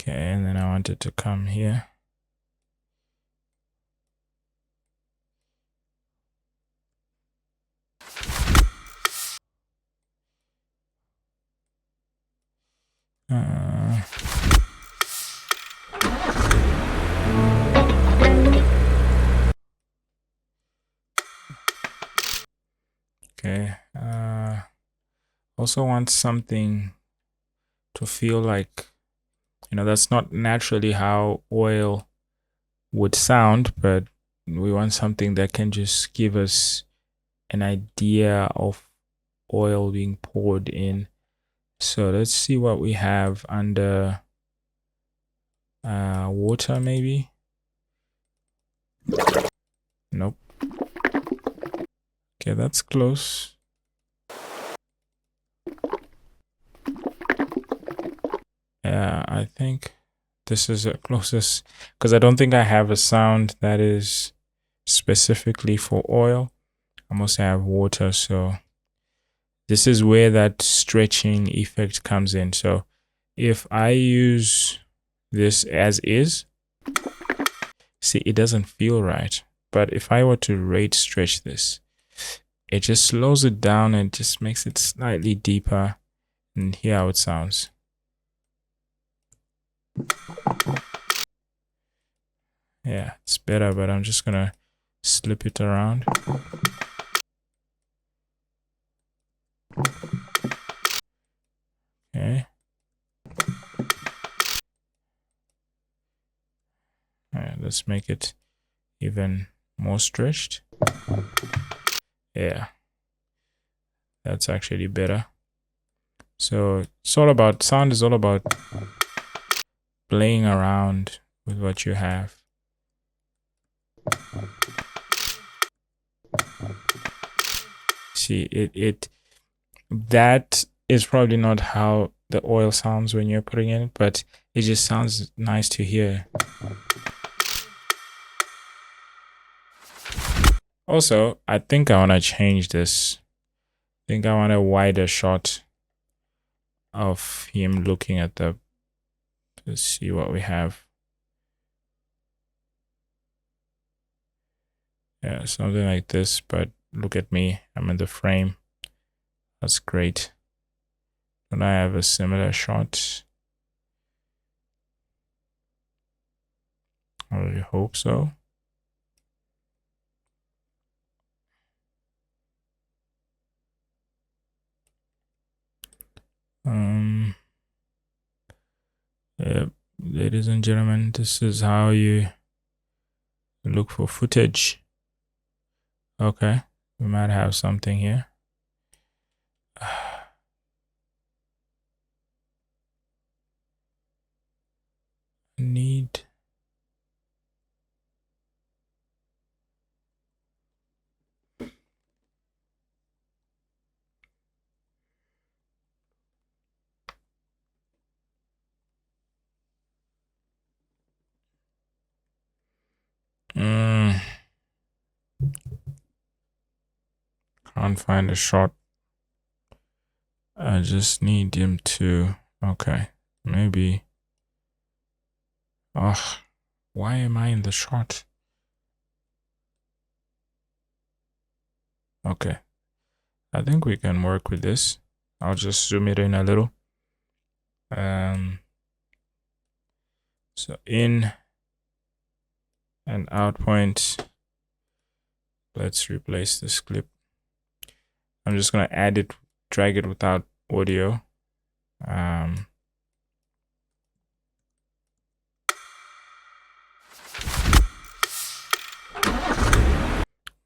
Okay, and then I want it to come here. Okay. Also want something to feel like, that's not naturally how oil would sound, but we want something that can just give us an idea of oil being poured in. So let's see what we have under water, maybe. Nope. Okay, that's close. Yeah, I think this is the closest, because I don't think I have a sound that is specifically for oil. I mostly have water, so this is where that stretching effect comes in. So if I use this as is, see, it doesn't feel right. But if I were to rate stretch this, it just slows it down and just makes it slightly deeper, and hear how it sounds. Yeah, it's better, but I'm just gonna slip it around. Okay. All right, let's make it even more stretched. Yeah, that's actually better. So it's all about, sound is all about playing around with what you have. See, that is probably not how the oil sounds when you're putting it, but it just sounds nice to hear. Also, I think I want to change this. I think I want a wider shot of him looking at the, let's see what we have. Yeah, something like this, but look at me, I'm in the frame. That's great. Don't I have a similar shot? I really hope so. Yeah, ladies and gentlemen, this is how you look for footage. Okay, we might have something here. Need can't find a shot. I just need him to, okay, maybe. Oh, why am I in the shot? Okay, I think we can work with this. I'll just zoom it in a little. So in and out point. Let's replace this clip. I'm just gonna add it, drag it without audio.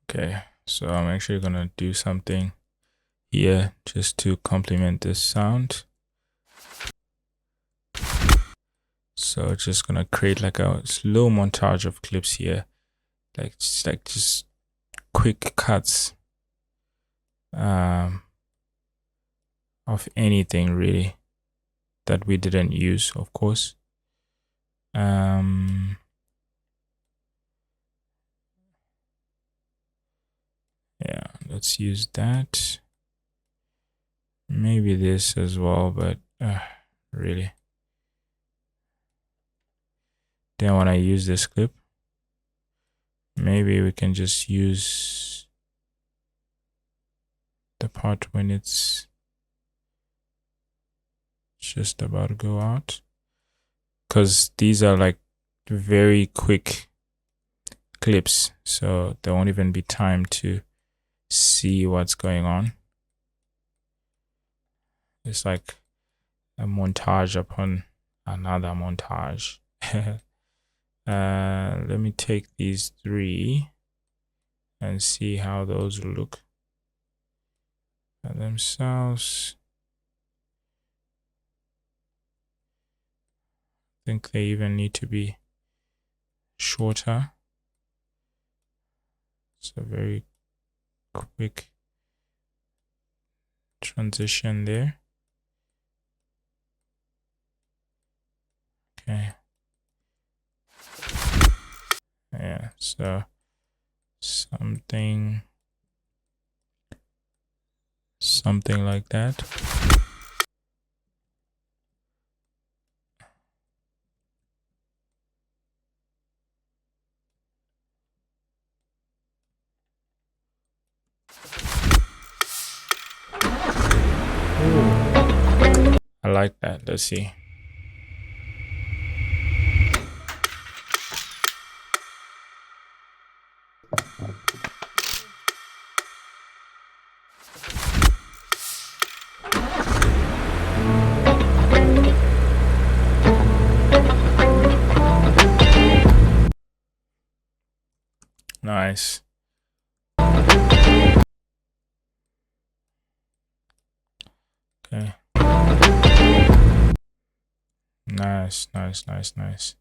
Okay, so I'm actually gonna do something here just to complement this sound. So just gonna create like a slow montage of clips here, like just quick cuts of anything really that we didn't use, of course. Yeah, let's use that. Maybe this as well, but really then when I use this clip, maybe we can just use the part when it's just about to go out, because these are like very quick clips, so there won't even be time to see what's going on. It's like a montage upon another montage. Let me take these three and see how those look by themselves. I think they even need to be shorter. It's a very quick transition there. Okay. Yeah, so something like that. Ooh. I like that. Let's see. Nice. Okay. Nice, nice, nice, nice.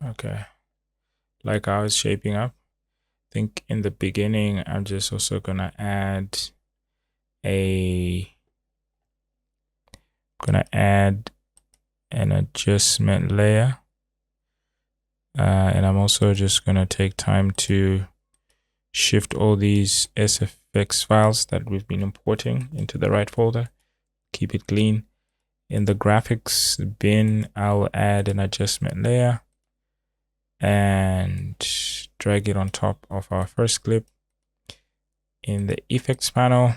Okay. Like how it's shaping up. I think in the beginning, I'm just also gonna add an adjustment layer. And I'm also just gonna take time to shift all these SFX files that we've been importing into the right folder. Keep it clean. In the graphics bin, I'll add an adjustment layer and drag it on top of our first clip. In the effects panel,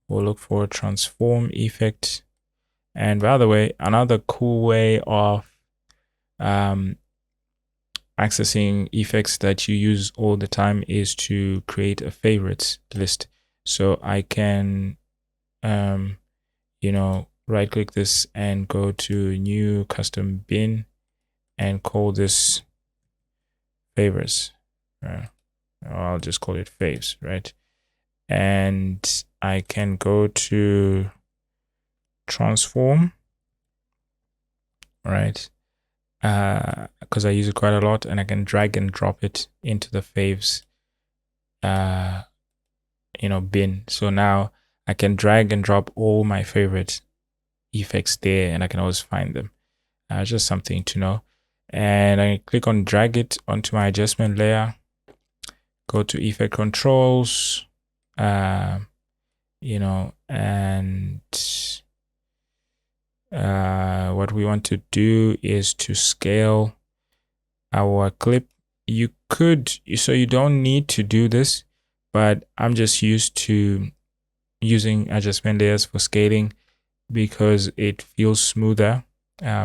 we'll look for a transform effect. And by the way, another cool way of accessing effects that you use all the time is to create a favorites list. So I can, right click this and go to new custom bin and call this favorites. I'll just call it faves, right? And I can go to transform, right? Because I use it quite a lot, and I can drag and drop it into the faves bin. So now I can drag and drop all my favorite effects there, and I can always find them. Just something to know. And I click on drag it onto my adjustment layer, go to effect controls, and what we want to do is to scale our clip. You don't need to do this, but I'm just used to using adjustment layers for scaling because it feels smoother.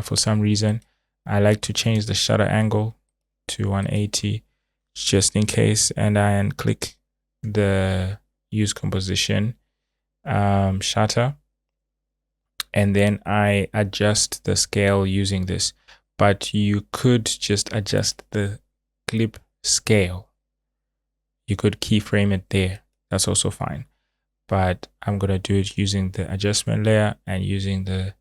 For some reason, I like to change the shutter angle to 180 just in case, and I click the use composition shutter, and then I adjust the scale using this. But you could just adjust the clip scale. You could keyframe it there. That's also fine. But I'm going to do it using the adjustment layer and using the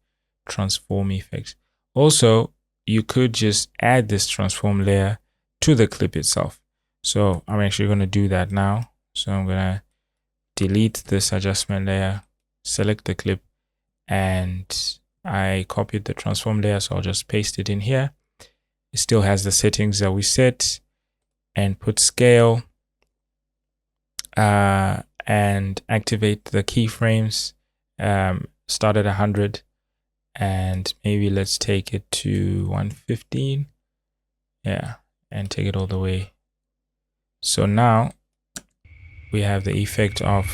transform effects. Also, you could just add this transform layer to the clip itself. So I'm actually going to do that now. So I'm going to delete this adjustment layer, select the clip, and I copied the transform layer. So I'll just paste it in here. It still has the settings that we set, and put scale and activate the keyframes. Start at 100 and maybe let's take it to 115. Yeah, and take it all the way. So now we have the effect of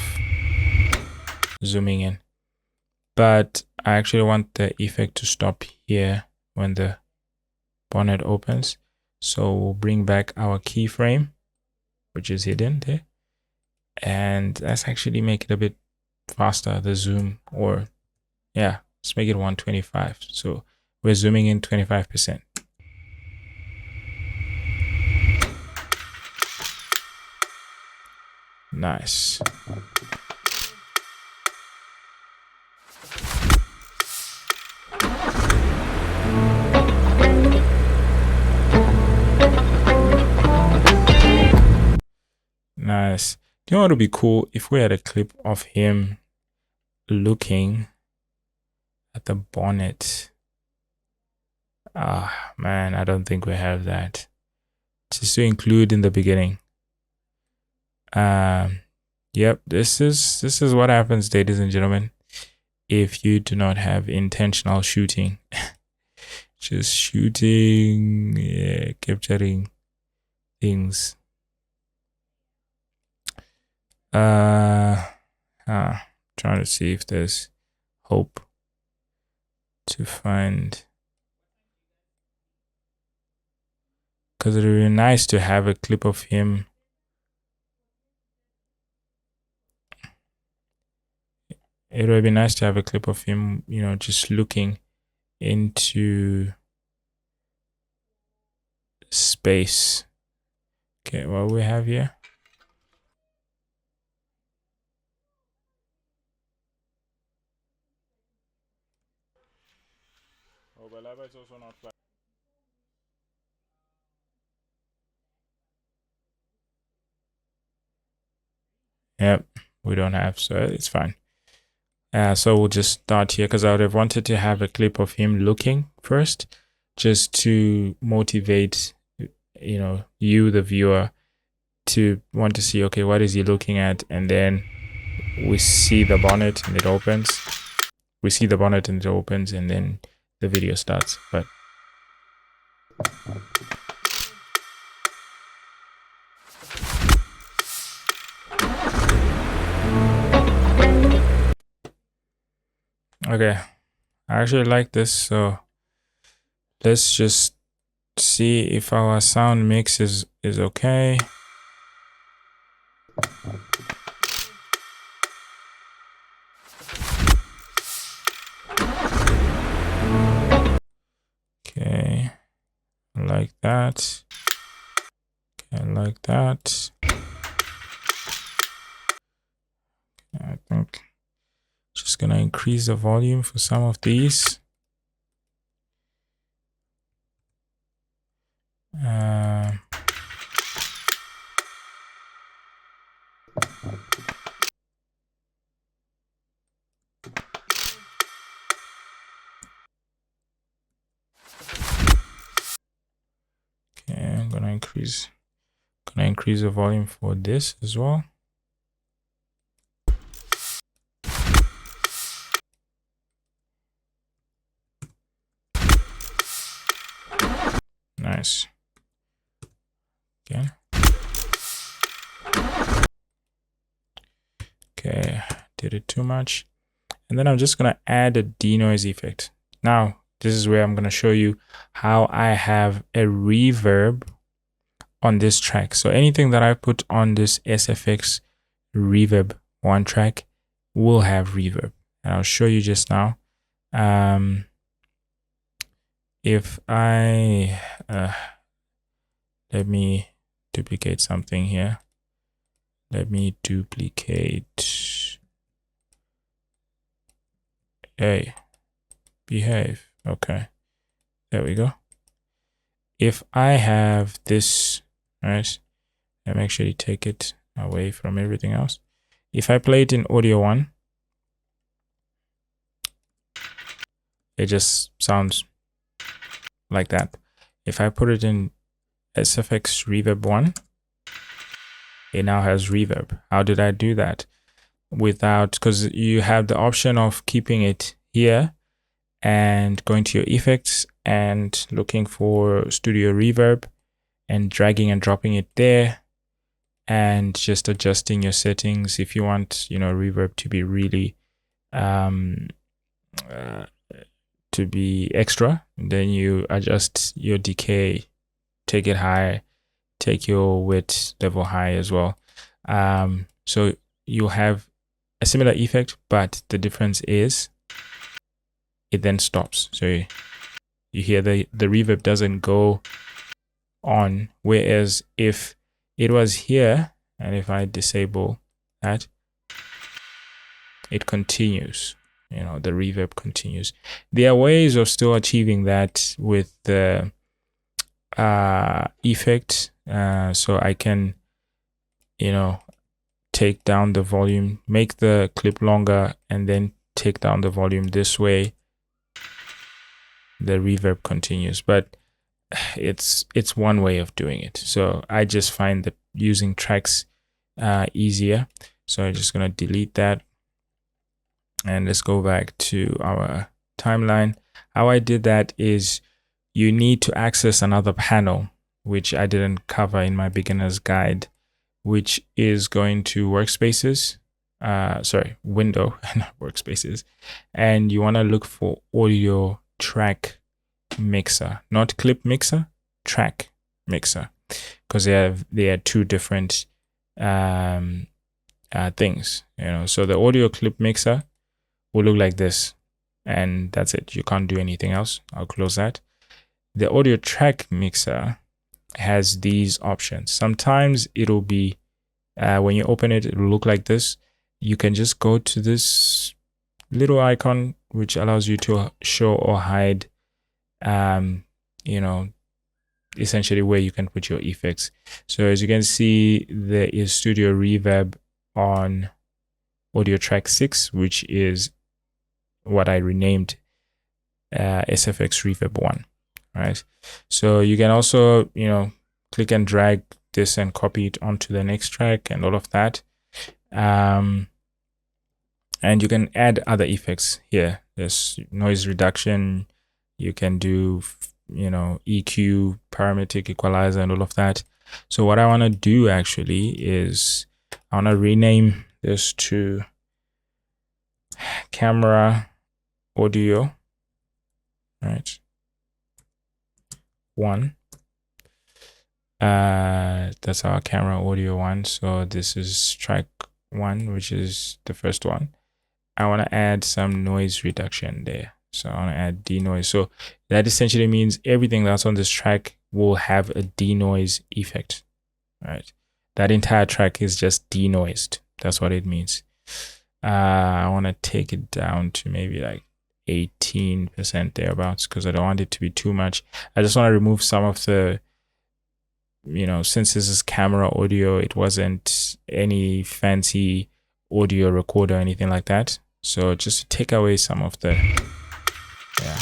zooming in, but I actually want the effect to stop here when the bonnet opens. So we'll bring back our keyframe, which is hidden there, and let's actually make it a bit faster, the zoom, or yeah, let's make it 125. So we're zooming in 25%. Nice. Nice. Do you know what would be cool if we had a clip of him looking at the bonnet? Ah, man, I don't think we have that. Just to include in the beginning. Yep, this is what happens, ladies and gentlemen, if you do not have intentional shooting. Just shooting, yeah, capturing things. Trying to see if there's hope to find, because it would be nice to have a clip of him. It would be nice to have a clip of him, just looking into space. Okay, what we have here? it's also not flat. Yep, we don't have, so it's fine. So we'll just start here because I would have wanted to have a clip of him looking first, just to motivate, you, the viewer, to want to see, okay, what is he looking at? And then we see the bonnet and it opens. We see the bonnet and it opens, and then the video starts. But okay, I actually like this, so let's just see if our sound mix is okay. Okay, like that. Okay, like that. I think just gonna increase the volume for some of these. Okay, I'm gonna increase the volume for this as well. Nice. Again. Okay, did it too much. And then I'm just gonna add a denoise effect. Now, this is where I'm gonna show you how I have a reverb on this track. So anything that I put on this SFX reverb one track will have reverb. And I'll show you just now. If I let me duplicate something here. Let me duplicate. Hey, behave. Okay, there we go. If I have this, right, and make sure you take it away from everything else. If I play it in audio 1, it just sounds like that. If I put it in SFX reverb 1, it now has reverb. How did I do that? Because you have the option of keeping it here and going to your effects and looking for studio reverb and dragging and dropping it there and just adjusting your settings. If you want, reverb to be really to be extra, then you adjust your decay, take it high, take your width level high as well. So you have a similar effect, but the difference is it then stops. So you hear the reverb doesn't go on, whereas if it was here and if I disable that, it continues. The reverb continues. There are ways of still achieving that with the effect. So I can, take down the volume, make the clip longer, and then take down the volume. This way the reverb continues, but it's one way of doing it. So I just find that using tracks easier. So I'm just going to delete that. And let's go back to our timeline. How I did that is you need to access another panel, which I didn't cover in my beginner's guide, which is going to workspaces, window, not workspaces. And you want to look for audio track mixer, not clip mixer, track mixer, because they are two different things. So the audio clip mixer will look like this, and that's it. You can't do anything else. I'll close that. The audio track mixer has these options. Sometimes it'll be when you open it, it'll look like this. You can just go to this little icon which allows you to show or hide you know, essentially where you can put your effects. So as you can see, there is Studio Reverb on audio track 6, which is what I renamed SFX Reverb 1, right? So you can also, click and drag this and copy it onto the next track and all of that. And you can add other effects here. There's noise reduction. You can do, EQ, parametric equalizer, and all of that. So what I want to do actually is I want to rename this to camera audio, right? 1. That's our camera audio 1. So this is track 1, which is the first one. I want to add some noise reduction there. So I want to add denoise. So that essentially means everything that's on this track will have a denoise effect, right? That entire track is just denoised. That's what it means. I want to take it down to maybe like 18% thereabouts, because I don't want it to be too much. I just want to remove some of the, since this is camera audio, it wasn't any fancy audio recorder or anything like that. So just to take away some of the, yeah.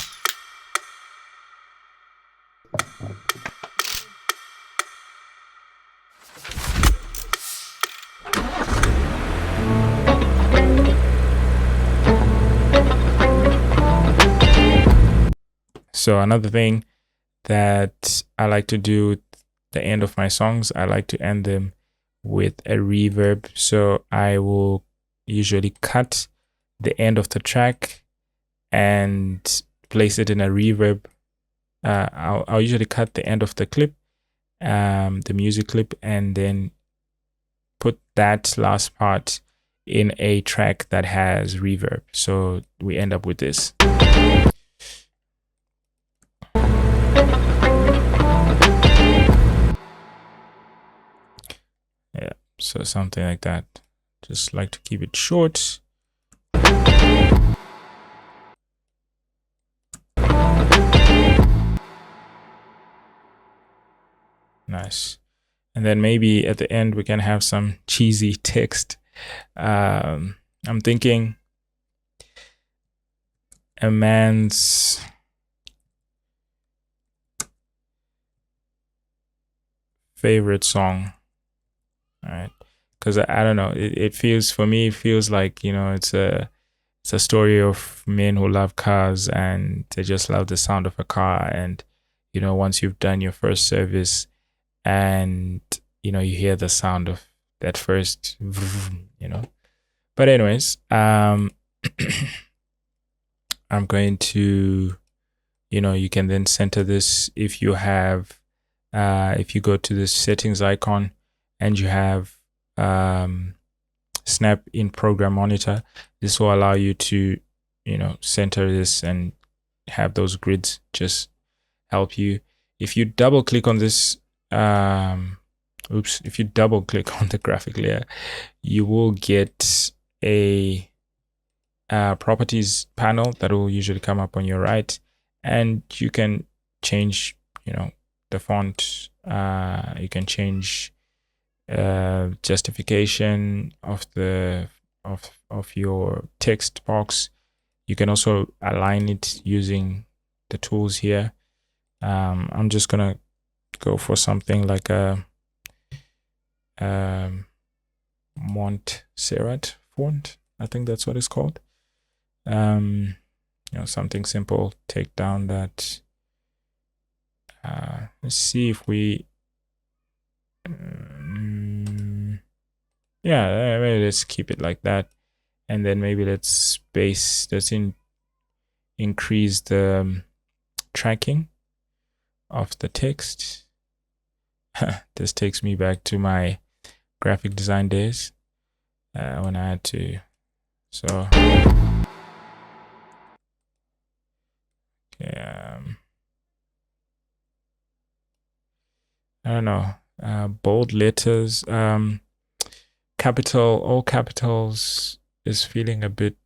So another thing that I like to do at the end of my songs, I like to end them with a reverb. So I will usually cut the end of the track and place it in a reverb. I'll usually cut the end of the clip, the music clip, and then put that last part in a track that has reverb. So we end up with this. Yeah, so something like that. Just like to keep it short. Nice. And then maybe at the end we can have some cheesy text. I'm thinking a man's favorite song. All right. Because I don't know, it feels, for me, it feels like, it's a story of men who love cars and they just love the sound of a car. And, once you've done your first service and, you hear the sound of that first, But anyways, I'm going to, you can then center this if you have, if you go to the settings icon and you have snap in program monitor, this will allow you to, center this and have those grids just help you. If you double click on this, if you double click on the graphic layer, you will get a properties panel that will usually come up on your right, and you can change, the font. You can change justification of the of your text box. You can also align it using the tools here. I'm just gonna go for something like a Montserrat font. I think that's what it's called. Something simple. Take down that. Let's see if we. Yeah, maybe let's keep it like that, and then maybe let's increase the tracking of the text. This takes me back to my graphic design days when I had to. So I don't know. Bold letters, capital, all capitals is feeling a bit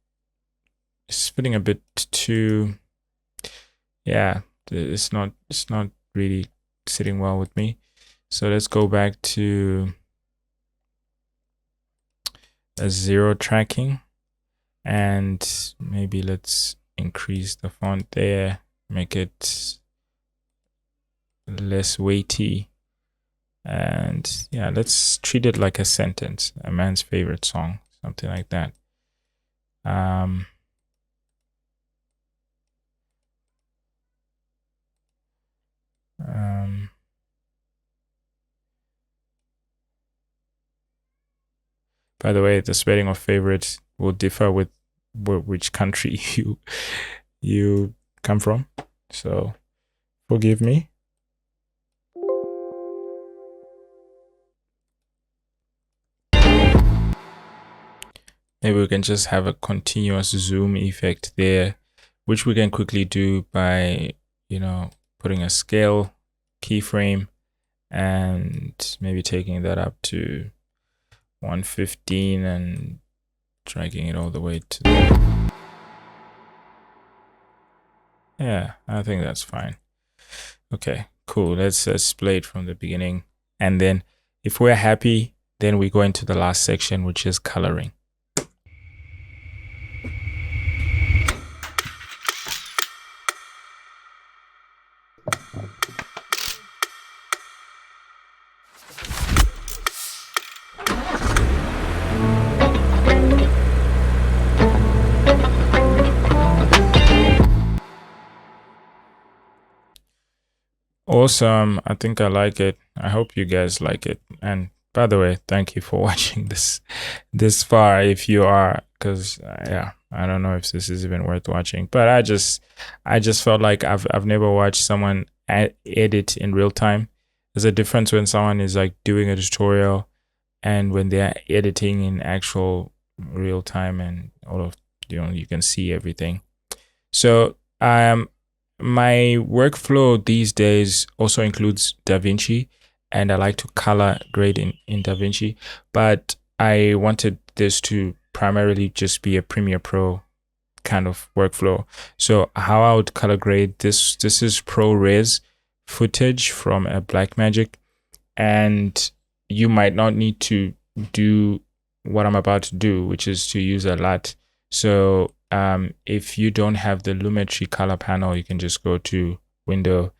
too, yeah, it's not really sitting well with me. So let's go back to a zero tracking, and maybe let's increase the font there, make it less weighty. And yeah, let's treat it like a sentence, a man's favorite song, something like that. By the way, the spelling of favorite will differ with which country you come from, so forgive me. Maybe we can just have a continuous zoom effect there, which we can quickly do by, putting a scale keyframe and maybe taking that up to 115 and dragging it all the way to the... Yeah, I think that's fine. Okay, cool. Let's display it from the beginning. And then if we're happy, then we go into the last section, which is coloring. Awesome. I think I like it. I hope you guys like it. And by the way, thank you for watching this far, if you are, because yeah, I don't know if this is even worth watching, but I just felt like I've never watched someone edit in real time. There's a difference when someone is like doing a tutorial and when they're editing in actual real time, and all of, you can see everything. So my workflow these days also includes DaVinci, and I like to color grade in DaVinci, but I wanted this to primarily just be a Premiere Pro kind of workflow. So how I would color grade this is ProRes footage from a Blackmagic, and you might not need to do what I'm about to do, which is to use a LUT. So if you don't have the Lumetri color panel, you can just go to Window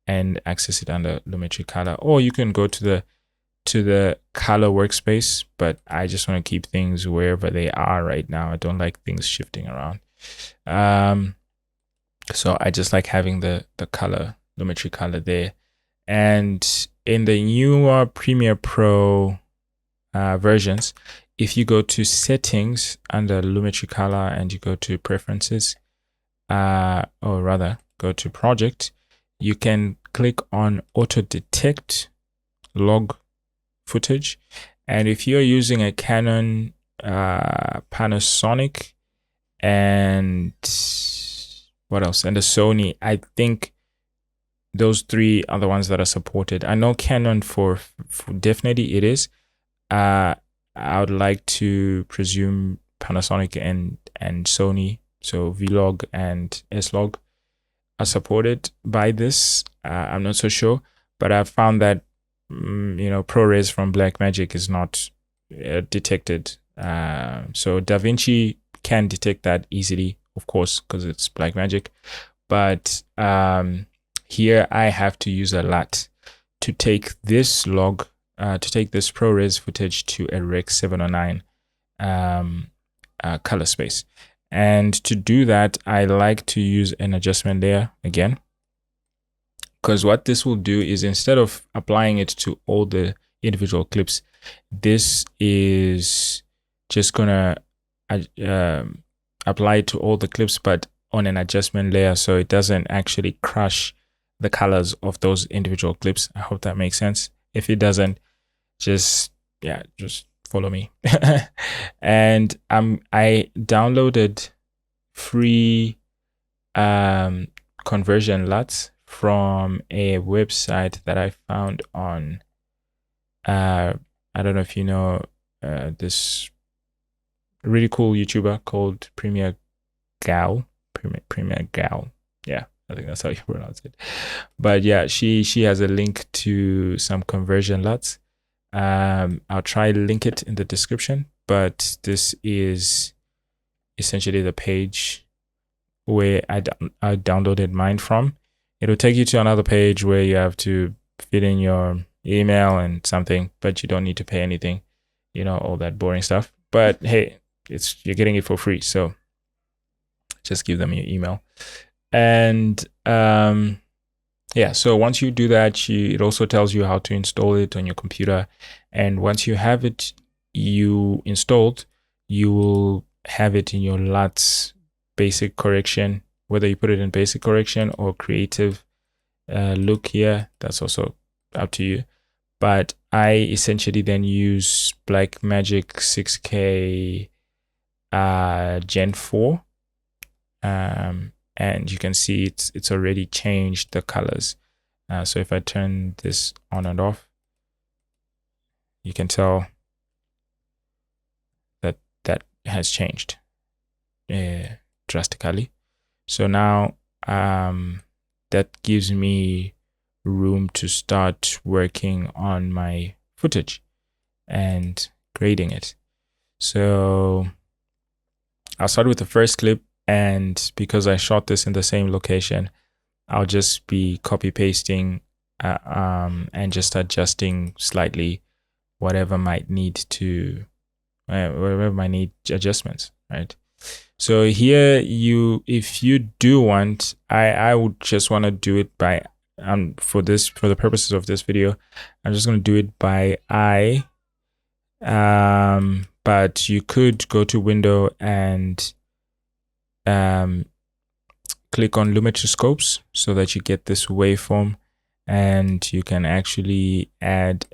and access it under Lumetri color, or you can go to the color workspace. But I just want to keep things wherever they are right now. I don't like things shifting around. So I just like having the color, Lumetri color there. And in the newer Premiere Pro versions, if you go to settings under Lumetri color and you go to preferences, or rather go to project, you can click on auto detect log footage. And if you're using a Canon, Panasonic, and what else, and a Sony, I think those three are the ones that are supported. I know Canon for definitely it is. I would like to presume Panasonic and Sony, so Vlog and S-Log, are supported by this. I'm not so sure, but I've found that ProRes from Blackmagic is not detected. So DaVinci can detect that easily, of course, because it's Blackmagic. But here I have to use a LUT to take this log, to take this ProRes footage to a Rec 709 color space. And to do that, I like to use an adjustment layer again, because what this will do is, instead of applying it to all the individual clips, this is just gonna apply it to all the clips, but on an adjustment layer, so it doesn't actually crush the colors of those individual clips. I hope that makes sense. If it doesn't, just follow me. And I downloaded free conversion LUTs from a website that I found on I don't know if you know this really cool YouTuber called Premier Gal. Yeah, I think that's how you pronounce it. But yeah, she has a link to some conversion LUTs. I'll try to link it in the description, but this is essentially the page where I downloaded mine from. It'll take you to another page where you have to fit in your email and something, but you don't need to pay anything, you know, all that boring stuff. But hey, you're getting it for free, so just give them your email. And yeah, so once you do that, it also tells you how to install it on your computer. And once you have it installed, you will have it in your LUTs basic correction, whether you put it in basic correction or creative look here, that's also up to you. But I essentially then use Blackmagic 6K Gen 4. And you can see it's already changed the colors. So if I turn this on and off, you can tell that has changed drastically. So now that gives me room to start working on my footage and grading it. So I'll start with the first clip, and because I shot this in the same location, I'll just be copy pasting and just adjusting slightly whatever might need adjustments, right? So here if you do want, I would just want to do it by for the purposes of this video, I'm just going to do it by eye. But you could go to Window and click on Lumetri scopes so that you get this waveform, and you can actually add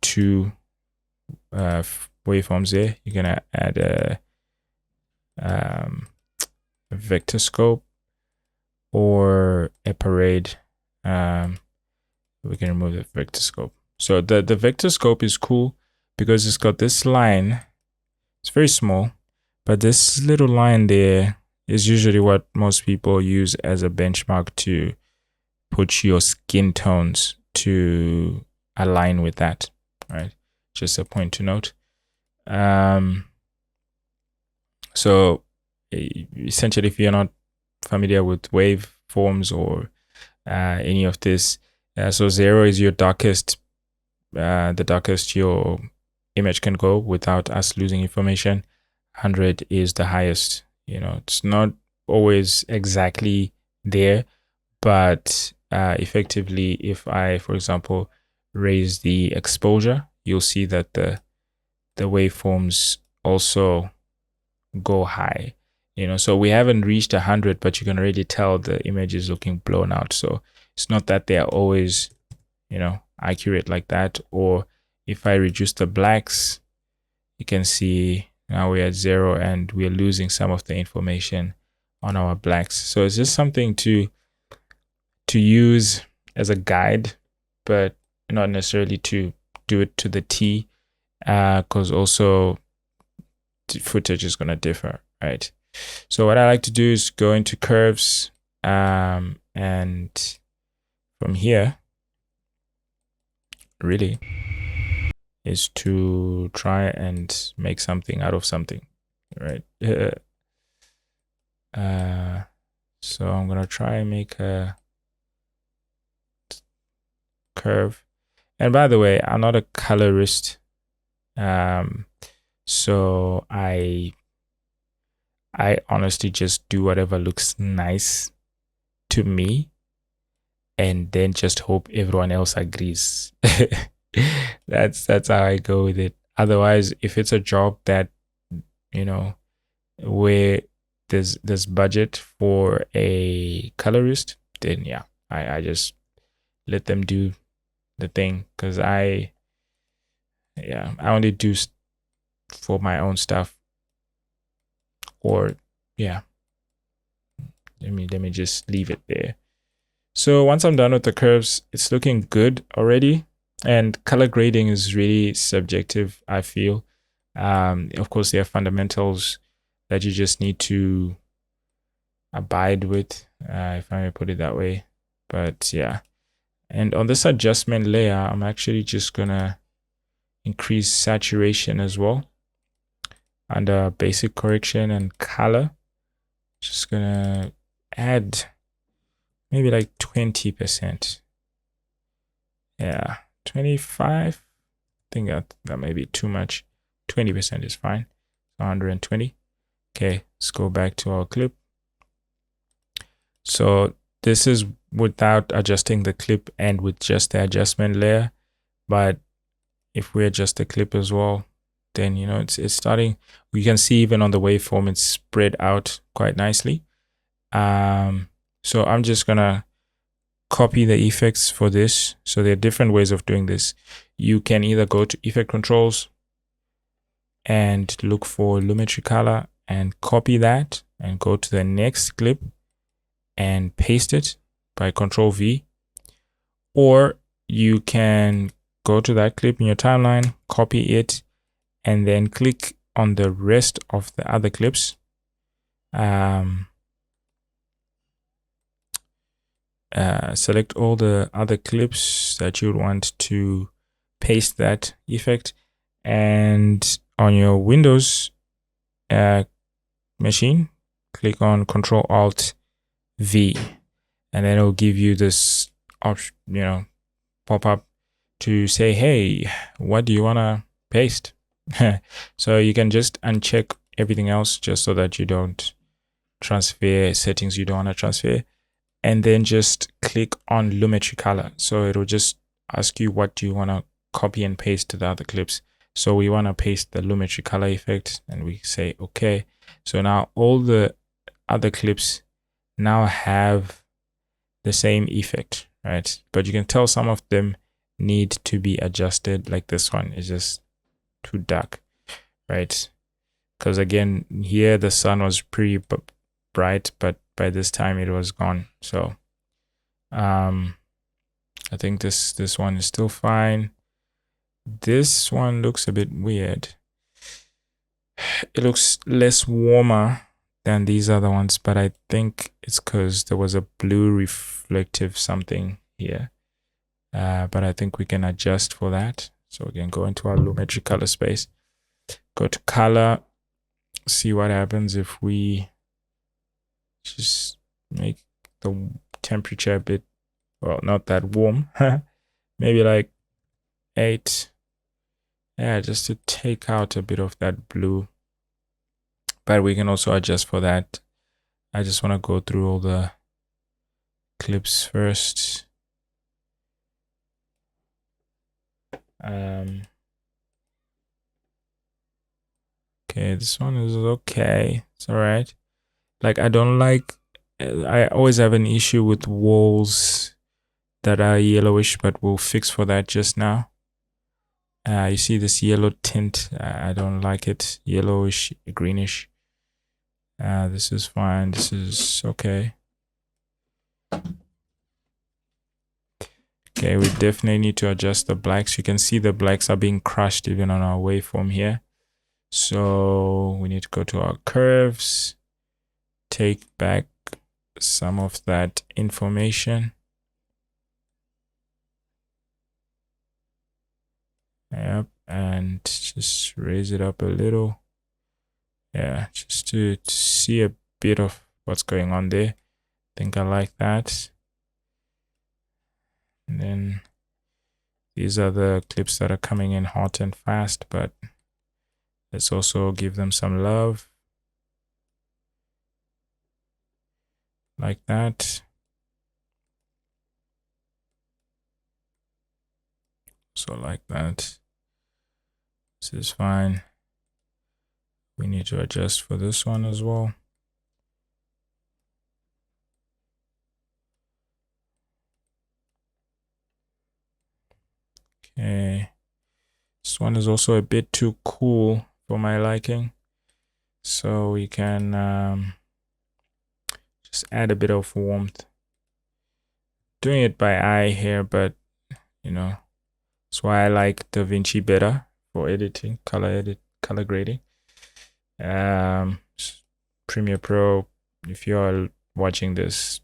two waveforms there. You can add a vector scope or a parade. We can remove the vector scope. So the vector scope is cool because it's got this line. It's very small, but this little line there is usually what most people use as a benchmark to put your skin tones to align with that, right? Just a point to note. So essentially, if you're not familiar with waveforms or any of this, so 0 is your darkest, the darkest your image can go without us losing information. 100 is the highest. You know, it's not always exactly there, but effectively, if I, for example, raise the exposure, you'll see that the waveforms also go high. You know, so we haven't reached 100, but you can already tell the image is looking blown out. So it's not that they are always, you know, accurate like that. Or if I reduce the blacks, you can see now we're at 0 and we're losing some of the information on our blacks. So it's just something to use as a guide, but not necessarily to do it to the T, because also the footage is going to differ, right? So what I like to do is go into curves, and from here really is to try and make something out of something, right? So I'm gonna try and make a curve. And by the way, I'm not a colorist, so I honestly just do whatever looks nice to me and then just hope everyone else agrees. That's how I go with it. Otherwise, if it's a job that, you know, where there's budget for a colorist, then yeah, I just let them do the thing, because I only do for my own stuff. Or yeah, let me just leave it there. So once I'm done with the curves, it's looking good already. And color grading is really subjective, I feel. Of course, there are fundamentals that you just need to abide with, if I may put it that way. But yeah, and on this adjustment layer, I'm actually just gonna increase saturation as well under basic correction and color. Just gonna add maybe like 20%. Yeah, 25. I think that may be too much. 20% is fine. 120. Okay, let's go back to our clip. So this is without adjusting the clip and with just the adjustment layer. But if we adjust the clip as well, then you know it's starting. We can see even on the waveform it's spread out quite nicely. So I'm just gonna copy the effects for this. So there are different ways of doing this. You can either go to effect controls and look for Lumetri color and copy that and go to the next clip and paste it by Control V, or you can go to that clip in your timeline, copy it, and then click on the rest of the other clips. Select all the other clips that you want to paste that effect, and on your Windows machine, click on Control Alt V, and then it'll give you this option, you know, pop up to say, hey, what do you want to paste? So you can just uncheck everything else just so that you don't transfer settings you don't want to transfer, and then just click on Lumetri color. So it'll just ask you what do you want to copy and paste to the other clips. So we want to paste the Lumetri color effect, and we say okay. So now all the other clips now have the same effect, right? But you can tell some of them need to be adjusted. Like this one is just too dark, right? Because again, here the sun was pretty bright, but by this time it was gone. So I think this one is still fine. This one looks a bit weird. It looks less warmer than these other ones, but I think it's because there was a blue reflective something here. But I think we can adjust for that. So we can go into our Lumetri color space, go to color, see what happens if we just make the temperature a bit, well, not that warm, maybe like 8. Yeah, just to take out a bit of that blue. But we can also adjust for that. I just want to go through all the clips first. Okay, this one is okay. It's all right. Like, I always have an issue with walls that are yellowish, but we'll fix for that just now. You see this yellow tint? I don't like it. Yellowish, greenish. This is fine. This is okay. Okay, we definitely need to adjust the blacks. You can see the blacks are being crushed even on our waveform here. So we need to go to our curves, take back some of that information. Yep, and just raise it up a little. Yeah, just to see a bit of what's going on there. I think I like that. And then these are the clips that are coming in hot and fast, but let's also give them some love. Like that. So like that. This is fine. We need to adjust for this one as well. Okay. This one is also a bit too cool for my liking. So we can just add a bit of warmth. Doing it by eye here, but you know, that's why I like DaVinci better for editing, color grading. Premiere Pro, if you're watching this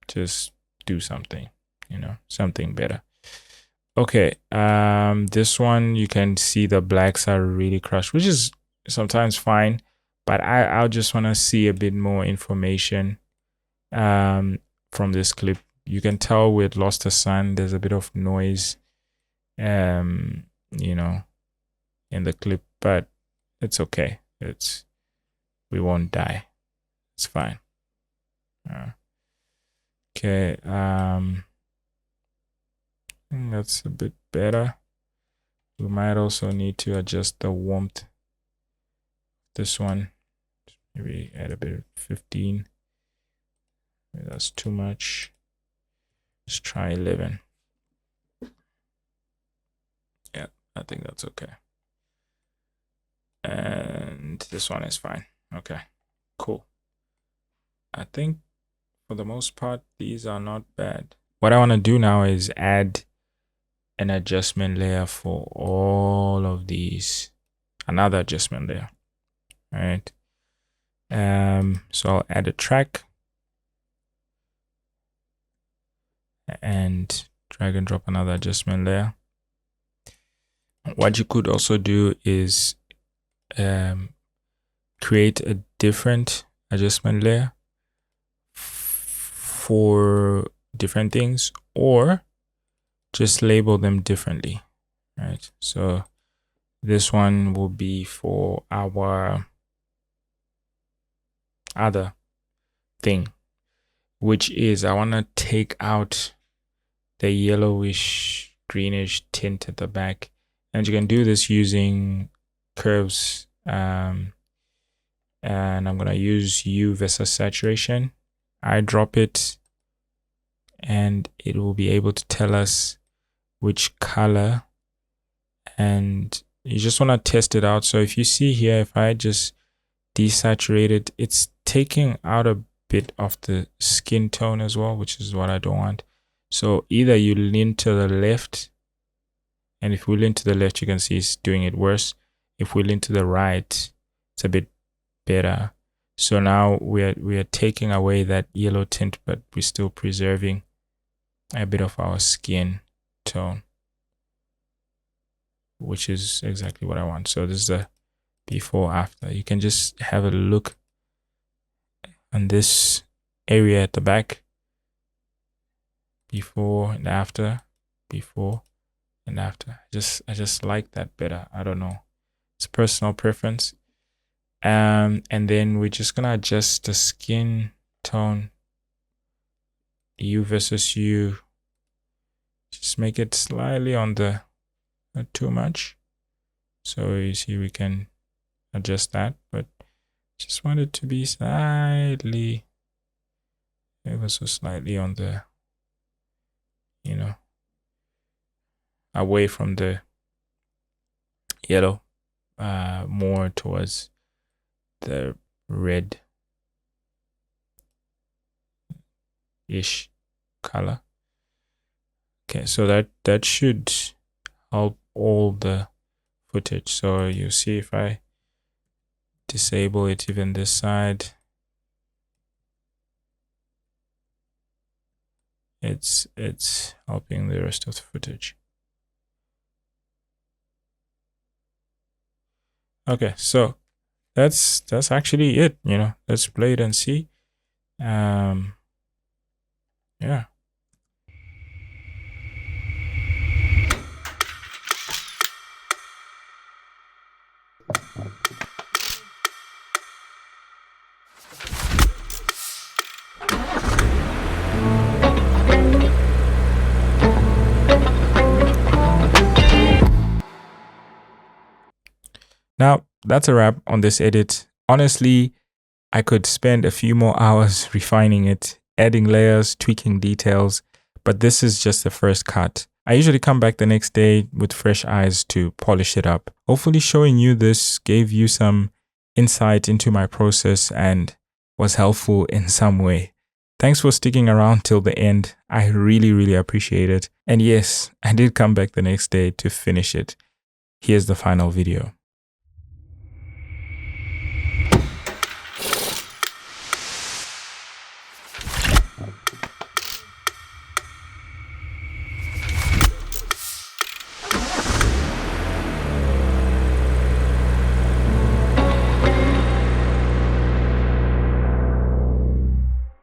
just do something, you know, something better. Okay, this one you can see the blacks are really crushed, which is sometimes fine, but I'll just want to see a bit more information from this clip. You can tell with Lost the Sun, there's a bit of noise, you know, in the clip, but it's okay. We won't die. It's fine. Okay, I think that's a bit better. We might also need to adjust the warmth. This one, maybe add a bit of 15. Maybe that's too much. Let's try 11. Yeah, I think that's okay. And this one is fine. Okay, cool. I think for the most part, these are not bad. What I want to do now is add an adjustment layer for all of these. Another adjustment layer. All right. So I'll add a track and drag and drop another adjustment layer. What you could also do is create a different adjustment layer for different things, or just label them differently, right? So this one will be for our other thing, which is I want to take out the yellowish greenish tint at the back, and you can do this using curves, and I'm going to use hue versus saturation. I drop it and it will be able to tell us which color, and you just want to test it out. So if you see here, if I just desaturate it, it's taking out a bit of the skin tone as well, which is what I don't want. So either you lean to the left, and if we lean to the left, you can see it's doing it worse. If we lean to the right, it's a bit better. So now we are taking away that yellow tint, but we're still preserving a bit of our skin tone, which is exactly what I want. So this is the before after. You can just have a look on this area at the back, before and after, before and after. I just like that better. I don't know, it's personal preference. And then we're just gonna adjust the skin tone, hue versus hue. Just make it slightly on the, not too much. So you see we can adjust that, but just want it to be slightly, ever so slightly on the, you know, away from the yellow, more towards the red ish color. Okay, so that should help all the footage. So you see if I disable it even this side, it's helping the rest of the footage. Okay, so that's actually it, you know. Let's play it and see. Yeah. Now, that's a wrap on this edit. Honestly, I could spend a few more hours refining it, adding layers, tweaking details, but this is just the first cut. I usually come back the next day with fresh eyes to polish it up. Hopefully showing you this gave you some insight into my process and was helpful in some way. Thanks for sticking around till the end. I really appreciate it. And yes, I did come back the next day to finish it. Here's the final video.